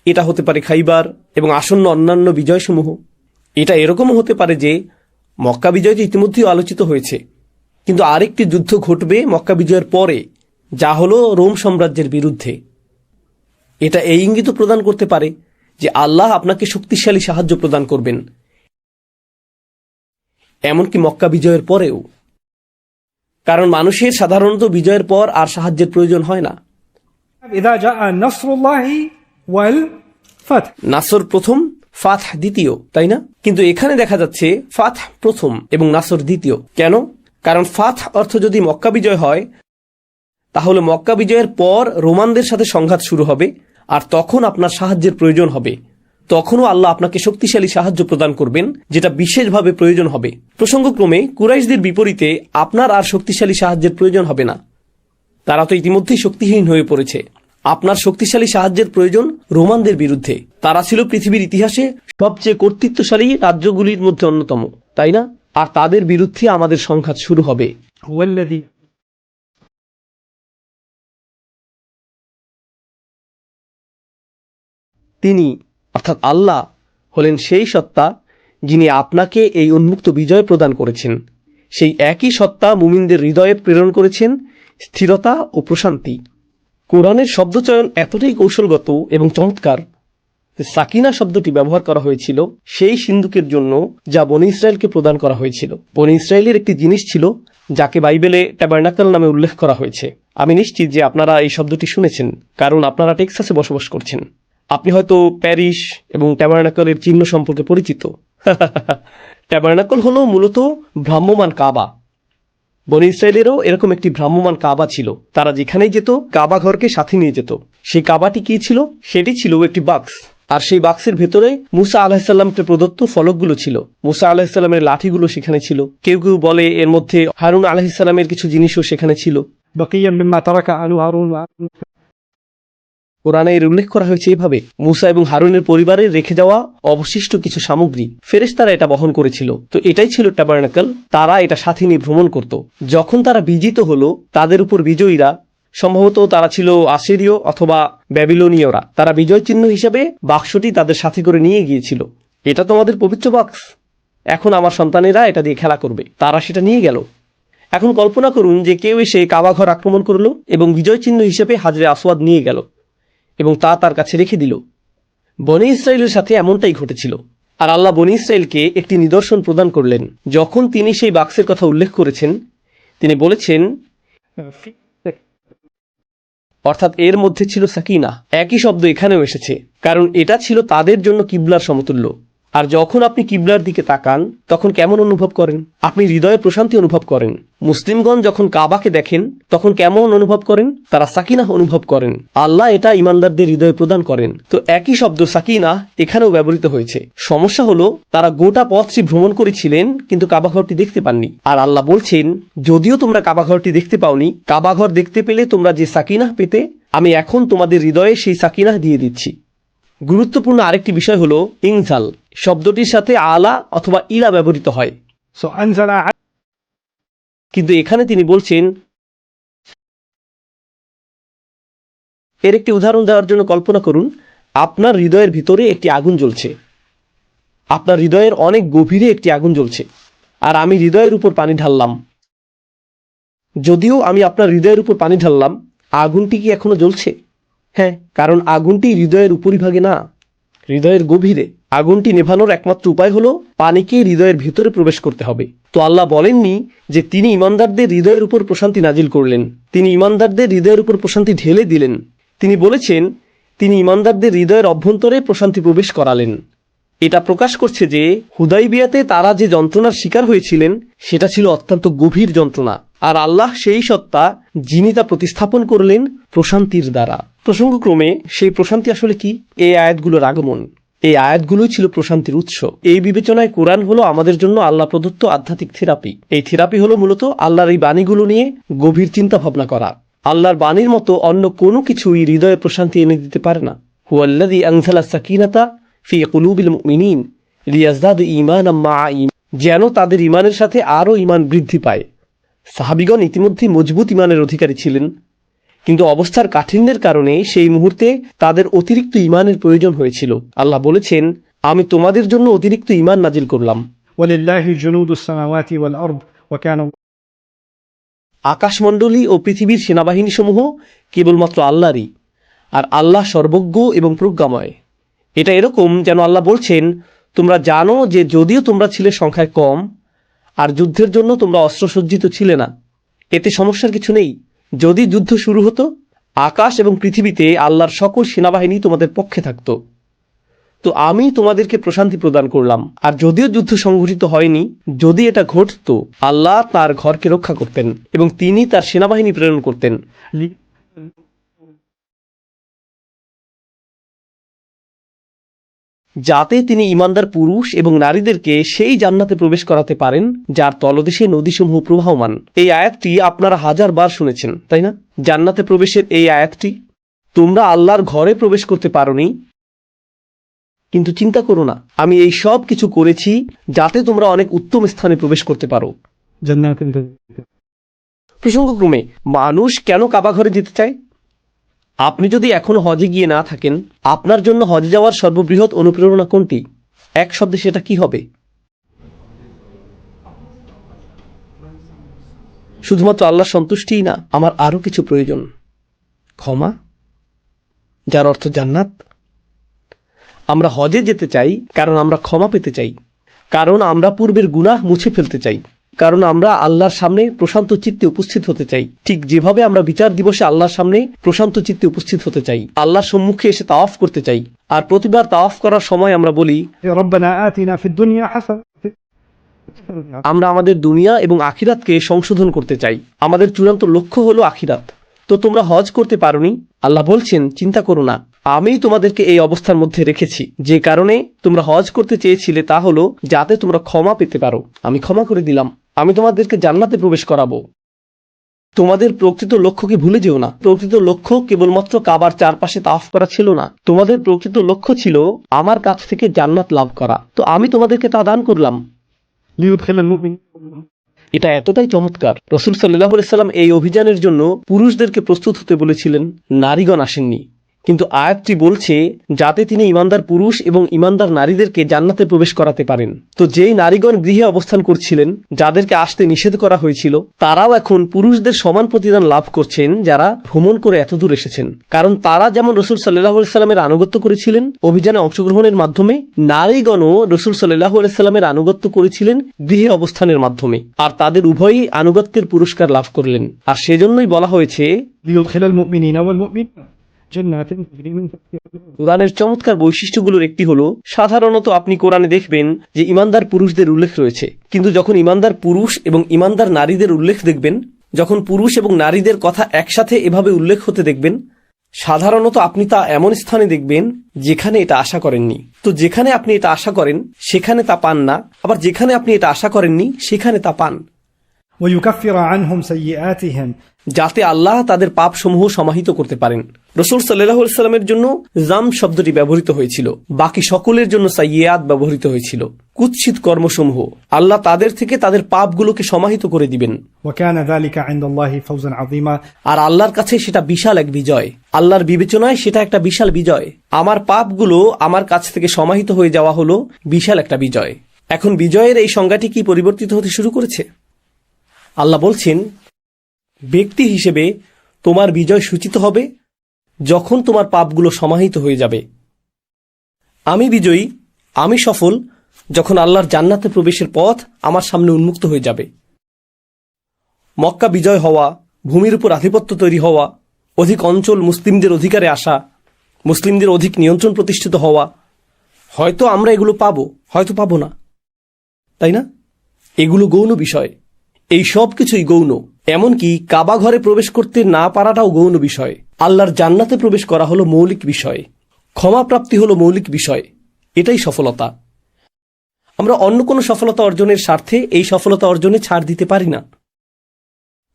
এটা হতে পারে খাইবার এবং আসন্ন অন্যান্য বিজয়সমূহ। এটা এরকমও হতে পারে যে মক্কা বিজয় তো ইতিমধ্যেই আলোচিত হয়েছে, কিন্তু আরেকটি যুদ্ধ ঘটবে মক্কা বিজয়ের পরে, যা হলো রোম সাম্রাজ্যের বিরুদ্ধে। এটা এই ইঙ্গিত প্রদান করতে পারে যে আল্লাহ আপনাকে শক্তিশালী সাহায্য প্রদান করবেন, এমনকি মক্কা বিজয়ের পরেও, কারণ মানুষের সাধারণত বিজয়ের পর আর সাহায্যের প্রয়োজন হয় না। إذا جاء نصر الله والفتح। নাসর প্রথম, ফাথ দ্বিতীয়, তাই না? কিন্তু এখানে দেখা যাচ্ছে ফাথ প্রথম এবং নাসর দ্বিতীয়। কেন? কারণ ফাথ অর্থ যদি মক্কা বিজয় হয়, তাহলে মক্কা বিজয়ের পর রোমানদের সাথে সংঘাত শুরু হবে, আর তখন আপনার সাহায্যের প্রয়োজন হবে। তখনও আল্লাহ আপনাকে শক্তিশালী সাহায্য প্রদান করবেন, যেটা বিশেষভাবে প্রয়োজন হবে। প্রসঙ্গক্রমে কুরাইশদের বিপরীতে আপনার আর শক্তিশালী সাহায্যের প্রয়োজন হবে না, তারা তো ইতিমধ্যেই শক্তিহীন হয়ে পড়েছে। আপনার শক্তিশালী সাহায্যের প্রয়োজন রোমানদের বিরুদ্ধে। তারা ছিল পৃথিবীর ইতিহাসে সবচেয়ে কর্তৃত্বশালী রাজ্যগুলির মধ্যে অন্যতম, তাই না? আর তাদের বিরুদ্ধে আমাদের সংঘাত শুরু হবে। هو الذي তিনি অর্থাৎ আল্লাহ হলেন সেই সত্তা যিনি আপনাকে এই উন্মুক্ত বিজয় প্রদান করেছেন। সেই একই সত্তা মুমিনদের হৃদয়ে প্রেরণ করেছেন স্থিরতা ও প্রশান্তি। কোরআনের শব্দচয়ন এতটাই কৌশলগত এবং চমৎকার যে সাকিনা শব্দটি ব্যবহার করা হয়েছিল সেই সিন্দুকের জন্য যা বনি ইসরায়েলকে প্রদান করা হয়েছিল। বনি ইসরায়েলের একটি জিনিস ছিল যাকে বাইবেলে ট্যাবারনাকল নামে উল্লেখ করা হয়েছে। আমি নিশ্চিত যে আপনারা এই শব্দটি শুনেছেন, কারণ আপনারা টেক্সাসে বসবাস করছেন। আপনি হয়তো প্যারিস এবং ট্যাবারনাকলের চিহ্ন সম্পর্কে পরিচিত। ট্যাবারনাকল হলো মূলত ভ্রাম্যমান কাবা। বনি ইসরায়েলেরও এরকম একটি ভ্রাম্যমান কাবা ছিল। তারা যেখানেই যেত কাবা ঘরকে সাথে নিয়ে যেত। সেই কাবাটি কি ছিল? সেটি ছিল একটি বাক্স, আর সেই বাক্সের ভেতরে মুসা আলাহিসাল্লামকে প্রদত্ত ফলকগুলো ছিল। মুসা আলাহিসাল্লামের লাঠিগুলো সেখানে ছিল। কেউ কেউ বলে এর মধ্যে হারুন আলাহিসাল্লামের কিছু জিনিসও সেখানে ছিল। بقيا مما ترك آل هارون কোরআনে এর উল্লেখ করা হয়েছে এভাবে: মুসা এবং হারুনের পরিবারের রেখে যাওয়া অবশিষ্ট কিছু সামগ্রী ফেরেশতারা এটা বহন করেছিল। তো এটাই ছিল ট্যাবারনাকল। তারা এটা সাথে নিয়ে ভ্রমণ করত। যখন তারা বিজিত হলো, তাদের উপর বিজয়ীরা, সম্ভবত তারা ছিল আসিরীয় অথবা ব্যাবিলনীয়রা, তারা বিজয় চিহ্ন হিসেবে বাক্সটি তাদের সাথে করে নিয়ে গিয়েছিল। এটা তোমাদের পবিত্র বাক্স, এখন আমার সন্তানেরা এটা দিয়ে খেলা করবে। তারা সেটা নিয়ে গেল। এখন কল্পনা করুন যে কেউ এসে কাবা ঘর আক্রমণ করলো এবং বিজয় চিহ্ন হিসেবে হাজরে আসওয়াদ নিয়ে গেল এবং তা তার কাছে রেখে দিল। বনি ইসরায়েলের সাথে এমনটাই ঘটেছিল। আর আল্লাহ বনি ইসরায়েলকে একটি নিদর্শন প্রদান করলেন। যখন তিনি সেই বাক্সের কথা উল্লেখ করেছেন, তিনি বলেছেন, অর্থাৎ এর মধ্যে ছিল সাকিনা। একই শব্দ এখানেও এসেছে, কারণ এটা ছিল তাদের জন্য কিবলার সমতুল্য। আর যখন আপনি কিবলার দিকে তাকান, তখন কেমন অনুভব করেন? আপনি হৃদয়ে প্রশান্তি অনুভব করেন। মুসলিমগণ যখন কাবাকে দেখেন, তখন কেমন অনুভব করেন? তারা সাকিনা অনুভব করেন। আল্লাহ এটা ইমানদারদের হৃদয়ে প্রদান করেন। তো একই শব্দ সাকিনা এখানেও ব্যবহৃত হয়েছে। সমস্যা হলো তারা গোটা পথটি ভ্রমণ করেছিলেন, কিন্তু কাবাঘরটি দেখতে পাননি। আর আল্লাহ বলছেন, যদিও তোমরা কাবাঘরটি দেখতে পাওনি, কাবাঘর দেখতে পেলে তোমরা যে সাকিনা পেতে, আমি এখন তোমাদের হৃদয়ে সেই সাকিনা দিয়ে দিচ্ছি। গুরুত্বপূর্ণ আরেকটি বিষয় হলো ইনজাল শব্দটির সাথে আলা অথবা ইলা ব্যবহৃত হয়, أنزل কিন্তু এখানে তিনি বলছেন। এর একটি উদাহরণ দেওয়ার জন্য কল্পনা করুন, আপনার হৃদয়ের ভিতরে একটি আগুন জ্বলছে। আপনার হৃদয়ের অনেক গভীরে একটি আগুন জ্বলছে, আর আমি হৃদয়ের উপর পানি ঢাললাম। যদিও আমি আপনার হৃদয়ের উপর পানি ঢাললাম, আগুনটি কি এখনো জ্বলছে? হ্যাঁ, কারণ আগুনটি হৃদয়ের উপরিভাগে না, হৃদয়ের গভীরে। আগুনটি নেভানোর একমাত্র উপায় হলো পানিকে হৃদয়ের ভিতরে প্রবেশ করতে হবে। তো আল্লাহ বলেননি যে তিনি ইমানদারদের হৃদয়ের উপর প্রশান্তি নাজিল করলেন, তিনি ইমানদারদের হৃদয়ের উপর প্রশান্তি ঢেলে দিলেন। তিনি বলেছেন তিনি ইমানদারদের হৃদয়ের অভ্যন্তরে প্রশান্তি প্রবেশ করালেন। এটা প্রকাশ করছে যে হুদাইবিয়াতে তারা যে যন্ত্রণার শিকার হয়েছিলেন, সেটা ছিল অত্যন্ত গভীর যন্ত্রণা। আর আল্লাহ সেই সত্তা যিনি তা প্রতিস্থাপন করলেন প্রশান্তির দ্বারা। প্রসঙ্গক্রমে সেই প্রশান্তি আসলে কি? এই আয়াতগুলোর আগমন। এই আয়াতগুলোই ছিল প্রশান্তির উৎস। এই বিবেচনায় কোরআন হলো আমাদের জন্য আল্লাহ প্রদত্ত আধ্যাত্মিক থেরাপি। এই থেরাপি হলো মূলত আল্লাহর এই বাণীগুলো নিয়ে গভীর চিন্তা ভাবনা করা। আল্লাহর বাণীর মতো অন্য কোনো কিছুই হৃদয়ে প্রশান্তি এনে দিতে পারে না। হুয়াল্লাযী আনজালা সাকিনাতা ফি কুলুবিল মুমিনিন লিয়াজদাদু ঈমানাম মা'a ঈমান, যেন তাদের ঈমানের সাথে আরও ঈমান বৃদ্ধি পায়। সাহাবীগণ ইতিমধ্যে মজবুত ঈমানের অধিকারী ছিলেন, কিন্তু অবস্থার কাঠিন্যের কারণে সেই মুহূর্তে তাদের অতিরিক্ত ঈমানের প্রয়োজন হয়েছিল। আল্লাহ বলেছেন, আমি তোমাদের জন্য অতিরিক্ত ঈমান নাজিল করলাম। ولله جنود السماوات والأرض وكان আকাশমণ্ডলী ও পৃথিবীর সেনাবাহিনী সমূহ কেবলমাত্র আল্লাহরই, আর আল্লাহ সর্বজ্ঞ এবং প্রজ্ঞাময়। এটা এরকম যেন আল্লাহ বলছেন, তোমরা জানো যে যদিও তোমরা ছিলে সংখ্যায় কম আর যুদ্ধের জন্য তোমরা অস্ত্রসজ্জিত ছিলে না, এতে সমস্যার কিছু নেই। যদি যুদ্ধ শুরু হতো, আকাশ এবং পৃথিবীতে আল্লাহর সকল সেনাবাহিনী তোমাদের পক্ষে থাকত। তো আমি তোমাদেরকে প্রশান্তি প্রদান করলাম। আর যদিও যুদ্ধ সংঘটিত হয়নি, যদি এটা ঘটত, আল্লাহ তার ঘরকে রক্ষা করতেন এবং তিনি তার সেনাবাহিনী প্রেরণ করতেন, যাতে তিনি ইমানদার পুরুষ এবং নারীদেরকে সেই জান্নাতে প্রবেশ করাতে পারেন যার তলদেশে নদীসমূহ প্রবাহমান। এই আয়াতটি আপনারা 1000 বার শুনেছেন, তাই না? জান্নাতে প্রবেশের এই আয়াতটি। তোমরা আল্লাহর ঘরে প্রবেশ করতে পারোনি, কিন্তু চিন্তা করো না, আমি এই সব কিছু করেছি যাতে তোমরা অনেক উত্তম স্থানে প্রবেশ করতে পারো। جنات প্রসঙ্গক্রমে মানুষ কেন কাবা ঘরে যেতে চায়? আপনি যদি এখনো হজে গিয়ে না থাকেন, আপনার জন্য হজে যাওয়ার সর্ববৃহৎ অনুপ্রেরণা কোনটি? এক শব্দে সেটা কি হবে? শুধুমাত্র আল্লাহর সন্তুষ্টিই না, আমার আরও কিছু প্রয়োজন। ক্ষমা, যার অর্থ জান্নাত। আমরা হজে যেতে চাই কারণ আমরা ক্ষমা পেতে চাই, কারণ আমরা পূর্বের গুনাহ মুছে ফেলতে চাই, কারণ আমরা আল্লাহর সামনে প্রশান্ত চিত্তে উপস্থিত হতে চাই। ঠিক যেভাবে আমরা বিচার দিবসে আল্লাহর সামনে প্রশান্ত চিত্তে উপস্থিত হতে চাই, আল্লাহর সম্মুখে এসে তাওয়াফ করতে চাই। আর প্রতিবার তাওয়াফ করার সময় আমরা বলি, ربنا آتنا في الدنيا حسنة আমরা আমাদের দুনিয়া এবং আখিরাতকে সংশোধন করতে চাই। আমাদের চূড়ান্ত লক্ষ্য হলো আখিরাত। তো তোমরা হজ করতে পারোনি, আল্লাহ বলছেন চিন্তা করো না, আমি তোমাদেরকে এই অবস্থার মধ্যে রেখেছি। যে কারণে তোমরা হজ করতে চেয়েছিলে তা হলো যাতে তোমরা ক্ষমা পেতে পারো। আমি ক্ষমা করে দিলাম, আমি তোমাদেরকে জান্নাতে প্রবেশ করাবো। তোমাদের প্রকৃত লক্ষ্যকে ভুলে যেও না। প্রকৃত লক্ষ্য কেবলমাত্র কাবার চারপাশে তাওয়াফ করা ছিল না, তোমাদের প্রকৃত লক্ষ্য ছিল আমার কাছ থেকে জান্নাত লাভ করা। তো আমি তোমাদেরকে তা দান করলাম। ليدخل المؤمن এটা এতটাই চমৎকার, রাসূল সাল্লাল্লাহু আলাইহি সাল্লাম এই অভিযানের জন্য পুরুষদেরকে প্রস্তুত হতে বলেছিলেন, নারীগণ আসেননি। কিন্তু আয়াতটি বলছে যাতে তিনি ইমানদার পুরুষ এবং ইমানদার নারীদেরকে জান্নাতে প্রবেশ করাতে পারেন। তো যেই নারীগণ গৃহে অবস্থান করছিলেন, যাদেরকে আসতে নিষেধ করা হয়েছিল, তারাও এখন পুরুষদের সমান প্রতিদান লাভ করছেন যারা ভ্রমণ করে এতদূর এসেছেন। কারণ তারা যেমন রাসূল সাল্লাল্লাহু আলাইহি সাল্লামের আনুগত্য করেছিলেন অভিযানে অংশগ্রহণের মাধ্যমে, নারীগণও রাসূল সাল্লাল্লাহু আলাইহি সাল্লামের আনুগত্য করেছিলেন গৃহে অবস্থানের মাধ্যমে। আর তাদের উভয়ই আনুগত্যের পুরস্কার লাভ করলেন। আর সেজন্যই বলা হয়েছে ليدخل المؤمنين والمؤمنات جنات تجري من تحتها الأنهار কোরআনের চমৎকার বৈশিষ্ট্যগুলোর একটি হলো, সাধারণত আপনি কোরআনে দেখবেন যে ইমানদার পুরুষদের উল্লেখ রয়েছে, কিন্তু যখন ইমানদার পুরুষ এবং ইমানদার নারীদের উল্লেখ দেখবেন, যখন পুরুষ এবং নারীদের কথা একসাথে এভাবে উল্লেখ হতে দেখবেন, সাধারণত আপনি তা এমন স্থানে দেখবেন যেখানে এটা আশা করেননি। তো যেখানে আপনি এটা আশা করেন সেখানে তা পান না, আবার যেখানে আপনি এটা আশা করেননি সেখানে তা পান। ويكفر عنهم سيئاتهم যাতে আল্লাহ তাদের পাপসমূহ সমাহিত করতে পারেন। রাসূল সাল্লাল্লাহু আলাইহি সাল্লামের জন্য জাম শব্দটি ব্যবহৃত হয়েছিল, বাকি সকলের জন্য সাইয়্যাত ব্যবহৃত হয়েছিল, কুৎসিত কর্মসমূহ। আল্লাহ তাদের থেকে তাদের পাপগুলোকে সমাহিত করে দিবেন, وكان ذلك عند الله فوزا عظيما আর আল্লাহর কাছে সেটা বিশাল এক বিজয়। আল্লাহর বিবেচনায় সেটা একটা বিশাল বিজয়। আমার পাপগুলো আমার কাছ থেকে সমাহিত হয়ে যাওয়া হলো বিশাল একটা বিজয়। এখন বিজয়ের এই সংজ্ঞাটি কি পরিবর্তিত হতে শুরু করেছে? আল্লাহ বলছেন, ব্যক্তি হিসেবে তোমার বিজয় সূচিত হবে যখন তোমার পাপগুলো সমাহিত হয়ে যাবে। আমি বিজয়ী, আমি সফল যখন আল্লাহর জান্নাতে প্রবেশের পথ আমার সামনে উন্মুক্ত হয়ে যাবে। মক্কা বিজয় হওয়া, ভূমির উপর আধিপত্য তৈরি হওয়া, অধিক অঞ্চল মুসলিমদের অধিকারে আসা, মুসলিমদের অধিক নিয়ন্ত্রণ প্রতিষ্ঠিত হওয়া, হয়তো আমরা এগুলো পাবো, হয়তো পাবো না, তাই না? এগুলো গৌণ বিষয়। এই সব কিছুই গৌণ। এমনকি কাবা ঘরে প্রবেশ করতে না পারাটাও গৌণ বিষয়। আল্লাহর জান্নাতে প্রবেশ করা হলো মৌলিক বিষয়, ক্ষমা প্রাপ্তি হলো মৌলিক বিষয়। এটাই সফলতা। আমরা অন্য কোনো সফলতা অর্জনের স্বার্থে এই সফলতা অর্জনে ছাড় দিতে পারি না।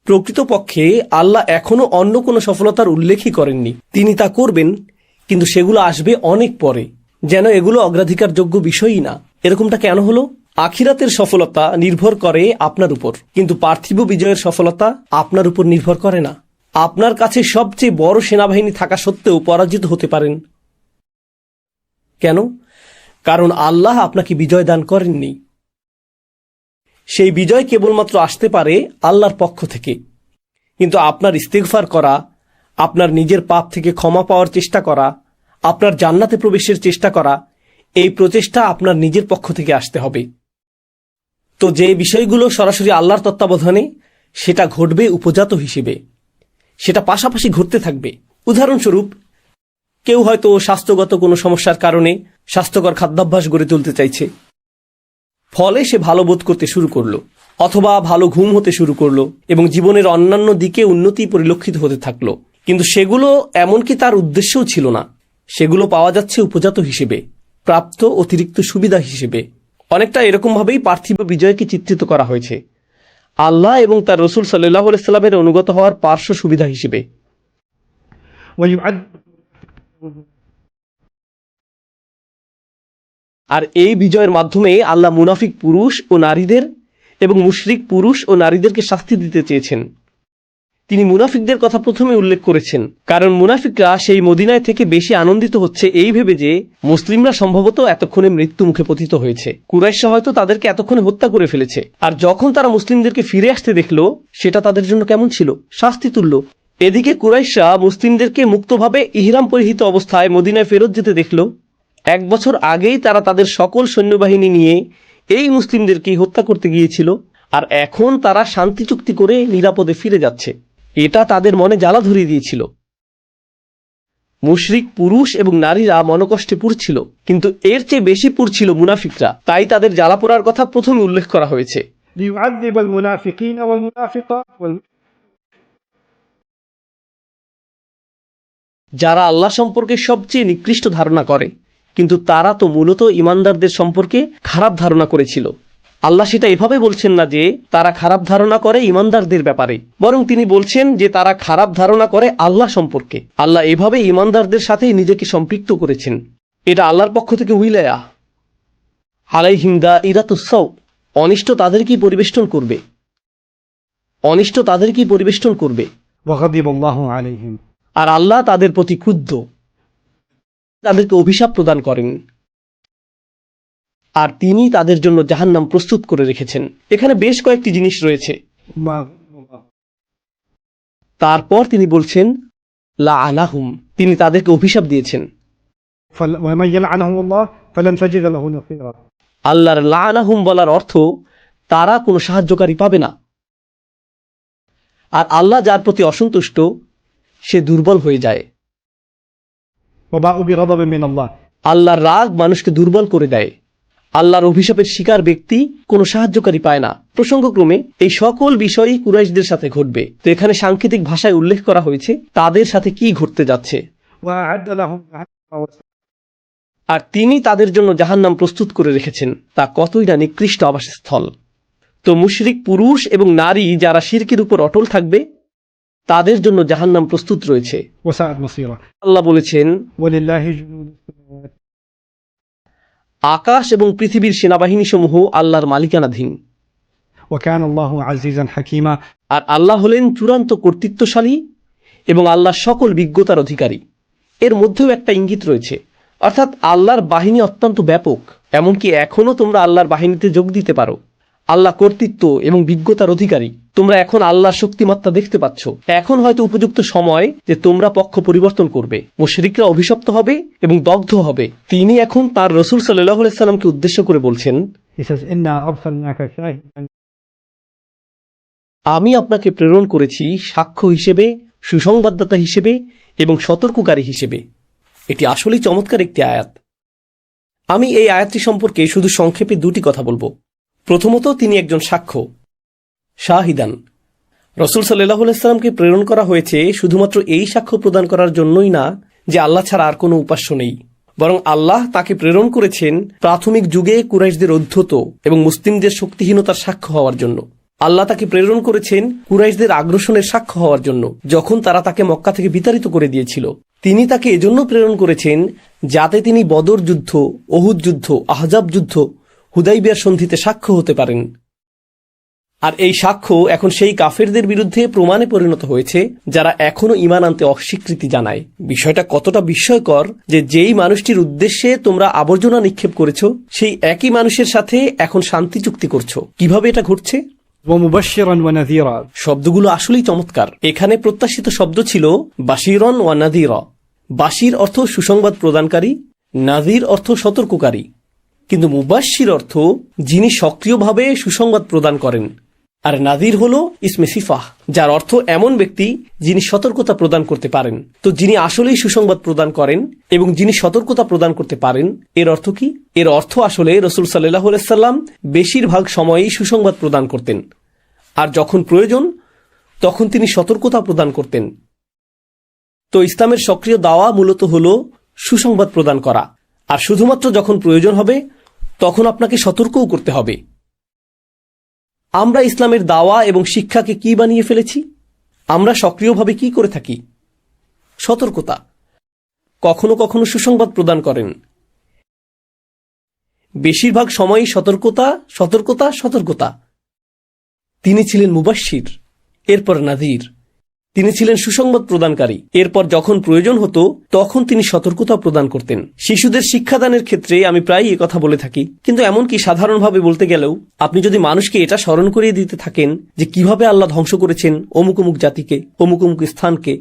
প্রকৃতপক্ষে আল্লাহ এখনো অন্য কোনো সফলতার উল্লেখই করেননি। তিনি তা করবেন, কিন্তু সেগুলো আসবে অনেক পরে, যেন এগুলো অগ্রাধিকারযোগ্য বিষয়ই না। এরকমটা কেন হলো? আখিরাতের সফলতা নির্ভর করে আপনার উপর, কিন্তু পার্থিব বিজয়ের সফলতা আপনার উপর নির্ভর করে না। আপনার কাছে সবচেয়ে বড় সেনাবাহিনী থাকা সত্ত্বেও পরাজিত হতে পারেন। কেন? কারণ আল্লাহ আপনাকে বিজয় দান করেননি। সেই বিজয় কেবলমাত্র আসতে পারে আল্লাহর পক্ষ থেকে। কিন্তু আপনার ইস্তিগফার করা, আপনার নিজের পাপ থেকে ক্ষমা পাওয়ার চেষ্টা করা, আপনার জান্নাতে প্রবেশের চেষ্টা করা, এই প্রচেষ্টা আপনার নিজের পক্ষ থেকে আসতে হবে। তো যে বিষয়গুলো সরাসরি আল্লাহর তত্ত্বাবধানে, সেটা ঘটবে উপজাত হিসেবে, সেটা পাশাপাশি ঘটতে থাকবে। উদাহরণস্বরূপ, কেউ হয়তো স্বাস্থ্যগত কোনো সমস্যার কারণে স্বাস্থ্যকর খাদ্যাভ্যাস গড়ে তুলতে চাইছে, ফলে সে ভালো বোধ করতে শুরু করলো, অথবা ভালো ঘুম হতে শুরু করলো এবং জীবনের অন্যান্য দিকে উন্নতি পরিলক্ষিত হতে থাকলো। কিন্তু সেগুলো এমনকি তার উদ্দেশ্যও ছিল না। সেগুলো পাওয়া যাচ্ছে উপজাত হিসেবে, প্রাপ্ত অতিরিক্ত সুবিধা হিসেবে। অনেকটা এরকমভাবেই পার্থিব বিজয়কে চিত্রিত করা হয়েছে, আল্লাহ এবং তার রাসূল সাল্লাল্লাহু আলাইহি সাল্লামের অনুগত হওয়ার পার্শ্ব সুবিধা হিসেবে। আর এই বিজয়ের মাধ্যমে আল্লাহ মুনাফিক পুরুষ ও নারীদের এবং মুশরিক পুরুষ ও নারীদেরকে শাস্তি দিতে চেয়েছেন। তিনি মুনাফিকদের কথা প্রথমে উল্লেখ করেছেন, কারণ মুনাফিকরা সেই মদিনায় থেকে বেশি আনন্দিত হচ্ছে এই ভেবে যে মুসলিমরা সম্ভবত এতক্ষণে মৃত্যু মুখে পতিত হয়েছে। কুরাইশরা হয়তো তাদেরকে এতক্ষণে হত্যা করে ফেলেছে। আর যখন তারা মুসলিমদেরকে ফিরে আসতে দেখলো, সেটা তাদের জন্য কেমন ছিল? শাস্তি তুল্য। এদিকে কুরাইশরা মুসলিমদেরকে মুক্তভাবে ইহরাম পরিহিত অবস্থায় মদিনায় ফেরত যেতে দেখল। 1 বছর আগেই তারা তাদের সকল সৈন্যবাহিনী নিয়ে এই মুসলিমদেরকে হত্যা করতে গিয়েছিল, আর এখন তারা শান্তি চুক্তি করে নিরাপদে ফিরে যাচ্ছে। এটা তাদের মনে জ্বালা ধরিয়ে দিয়েছিল। মুশরিক পুরুষ এবং নারীরা মনকষ্টে পুড়ছিল, কিন্তু এর চেয়ে বেশি পুড়ছিল মুনাফিকরা। তাই তাদের জ্বালা পোড়ার কথা প্রথমে উল্লেখ করা হয়েছে। ليعذب المنافقين والمنافقات যারা আল্লাহ সম্পর্কে সবচেয়ে নিকৃষ্ট ধারণা করে, কিন্তু তারা তো মূলত ইমানদারদের সম্পর্কে খারাপ ধারণা করেছিল। আল্লাহ সেটা এভাবে বলছেন না যে তারা খারাপ ধারণা করে ইমানদারদের ব্যাপারে, বরং তিনি বলছেন যে তারা খারাপ ধারণা করে আল্লাহ সম্পর্কে। আল্লাহ এভাবে ইমানদারদের সাথে নিজেকে সম্পৃক্ত করেছেন। এটা আল্লাহর পক্ষ থেকে উইলায়া আলাইহিম দাইরাতুস সাউ। অনিষ্ট তাদেরকেই পরিবেষ্টন করবে, অনিষ্ট তাদেরকেই পরিবেষ্টন করবে। وغضب الله عليهم আর আল্লাহ তাদের প্রতি ক্রুদ্ধ, তাদেরকে অভিশাপ প্রদান করেন, আর তিনি তাদের জন্য জাহান্নাম প্রস্তুত করে রেখেছেন। এখানে বেশ কয়েকটি জিনিস রয়েছে। তারপর তিনি বলছেন লাআনাহুম, তিনি তাদেরকে অভিশাপ দিয়েছেন। ومن يلعنه الله فلن تجد له نصيرا। আল্লাহর লাআনাহুম বলার অর্থ তারা কোনো সাহায্যকারী পাবে না। আর আল্লাহ যার প্রতি অসন্তুষ্ট সে দুর্বল হয়ে যায়। وباءوا بغضب من الله। আল্লাহর রাগ মানুষকে দুর্বল করে দেয়। আল্লাহর অভিশাপের শিকার ব্যক্তি কোনো সাহায্যকারী পায় না। প্রসঙ্গক্রমে এই সকল বিষয়ই কুরাইশদের সাথে ঘটবে। তো এখানে সাংকেতিক ভাষায় উল্লেখ করা হয়েছে তাদের সাথে কি ঘটতে যাচ্ছে। وأعد لهم আর তিনি তাদের জন্য জাহান্নাম প্রস্তুত করে রেখেছেন, তা কতই না নিকৃষ্ট আবাসস্থল। তো মুশরিক পুরুষ এবং নারী যারা শিরকের উপর অটল থাকবে তাদের জন্য জাহান্নাম প্রস্তুত রয়েছে। وساءت مصيرا। আল্লাহ বলেছেন ولله جنود السماوات আকাশ এবং পৃথিবীর সেনাবাহিনী সমূহ আল্লাহর মালিকানাধীন। وكان الله عزيزا حكيما। আর আল্লাহ হলেন চূড়ান্ত কর্তৃত্বশালী এবং আল্লাহ সকল বিজ্ঞতার অধিকারী। এর মধ্যেও একটা ইঙ্গিত রয়েছে, অর্থাৎ আল্লাহর বাহিনী অত্যন্ত ব্যাপক। এমনকি এখনও তোমরা আল্লাহর বাহিনীতে যোগ দিতে পারো। আল্লাহ কর্তৃত্ব এবং বিজ্ঞতার অধিকারী। তোমরা এখন আল্লাহর শক্তিমাত্রা দেখতে পাচ্ছ। এখন হয়তো উপযুক্ত সময় যে তোমরা পক্ষ পরিবর্তন করবে। মুশরিকরা অভিশপ্ত হবে এবং দগ্ধ হবে। তিনি এখন তার রাসূল সাল্লাল্লাহু আলাইহি সাল্লামকে উদ্দেশ্য করে বলছেন, He says, إنا أرسلناك شاهدا আমি আপনাকে প্রেরণ করেছি সাক্ষ্য হিসেবে, সুসংবাদদাতা হিসেবে এবং সতর্ককারী হিসেবে। এটি আসলেই চমৎকার একটি আয়াত। আমি এই আয়াতটি সম্পর্কে শুধু সংক্ষেপে 2টি কথা বলবো। প্রথমত, তিনি একজন সাক্ষ্য, শাহিদান। রাসূল সাল্লাল্লাহু আলাইহি সাল্লামকে প্রেরণ করা হয়েছে শুধুমাত্র এই সাক্ষ্য প্রদান করার জন্যই না যে আল্লাহ ছাড়া আর কোনো উপাস্য নেই, বরং আল্লাহ তাকে প্রেরণ করেছেন প্রাথমিক যুগে কুরাইশদের অধ্যত এবং মুসলিমদের শক্তিহীনতার সাক্ষ্য হওয়ার জন্য। আল্লাহ তাকে প্রেরণ করেছেন কুরাইশদের আগ্রাসনের সাক্ষ্য হওয়ার জন্য, যখন তারা তাকে মক্কা থেকে বিতাড়িত করে দিয়েছিল। তিনি তাকে এজন্য প্রেরণ করেছেন যাতে তিনি বদর যুদ্ধ, ওহুদ যুদ্ধ, আহজাব যুদ্ধ, হুদাইবিয়ার সন্ধিতে সাক্ষ্য হতে পারেন। আর এই সাক্ষ্য এখন সেই কাফেরদের বিরুদ্ধে প্রমাণে পরিণত হয়েছে যারা এখনো ঈমান আনতে অস্বীকৃতি জানায়। বিষয়টা কতটা বিস্ময়কর যে যেই মানুষটির উদ্দেশ্যে তোমরা আবর্জনা নিক্ষেপ করেছো সেই একই মানুষের সাথে এখন শান্তি চুক্তি করছো। কিভাবে এটা ঘটছে? ومبشرا ونذيرا। শব্দগুলো আসলেই চমৎকার। এখানে প্রত্যাশিত শব্দ ছিল বাশিরন ওয়া নাযীরা। বাশির অর্থ সুসংবাদ প্রদানকারী, নাযীর অর্থ সতর্ককারী, কিন্তু মুবাশশির অর্থ যিনি সক্রিয়ভাবে সুসংবাদ প্রদান করেন। আর নাযীর হলো ইসমে সিফাহ, যার অর্থ এমন ব্যক্তি যিনি সতর্কতা প্রদান করতে পারেন। তো যিনি আসলেই সুসংবাদ প্রদান করেন এবং যিনি সতর্কতা প্রদান করতে পারেন, এর অর্থ কি? এর অর্থ আসলে রাসূল সাল্লাল্লাহু আলাইহি সাল্লাম বেশিরভাগ সময়ই সুসংবাদ প্রদান করতেন, আর যখন প্রয়োজন তখন তিনি সতর্কতা প্রদান করতেন। তো ইসলামের সক্রিয় দাওয়া মূলত হলো সুসংবাদ প্রদান করা, আর শুধুমাত্র যখন প্রয়োজন হবে তখন আপনাকে সতর্কও করতে হবে। আমরা ইসলামের দাওয়া এবং শিক্ষাকে কি বানিয়ে ফেলেছি? আমরা সক্রিয়ভাবে কি করে থাকি? সতর্কতা। কখনো কখনো সুসংবাদ প্রদান করেন। বেশিরভাগ সময়ই সতর্কতা, সতর্কতা, সতর্কতা। তিনি ছিলেন মুবাশশির, এরপর নাযীর। তিনি ছিলেন সুসংবাদ প্রদানকারী। এরপর যখন প্রয়োজন হতো তখন তিনি সতর্কতা প্রদান করতেন। শিশুদের শিক্ষাদানের ক্ষেত্রে আমি প্রায়ই এ কথা বলে থাকি, কিন্তু এমনকি সাধারণভাবে বলতে গেলেও আপনি যদি মানুষকে এটা স্মরণ করিয়ে দিতে থাকেন যে কিভাবে আল্লাহ ধ্বংস করেছেন অমুক অমুক জাতিকে, অমুক অমুক স্থানকে,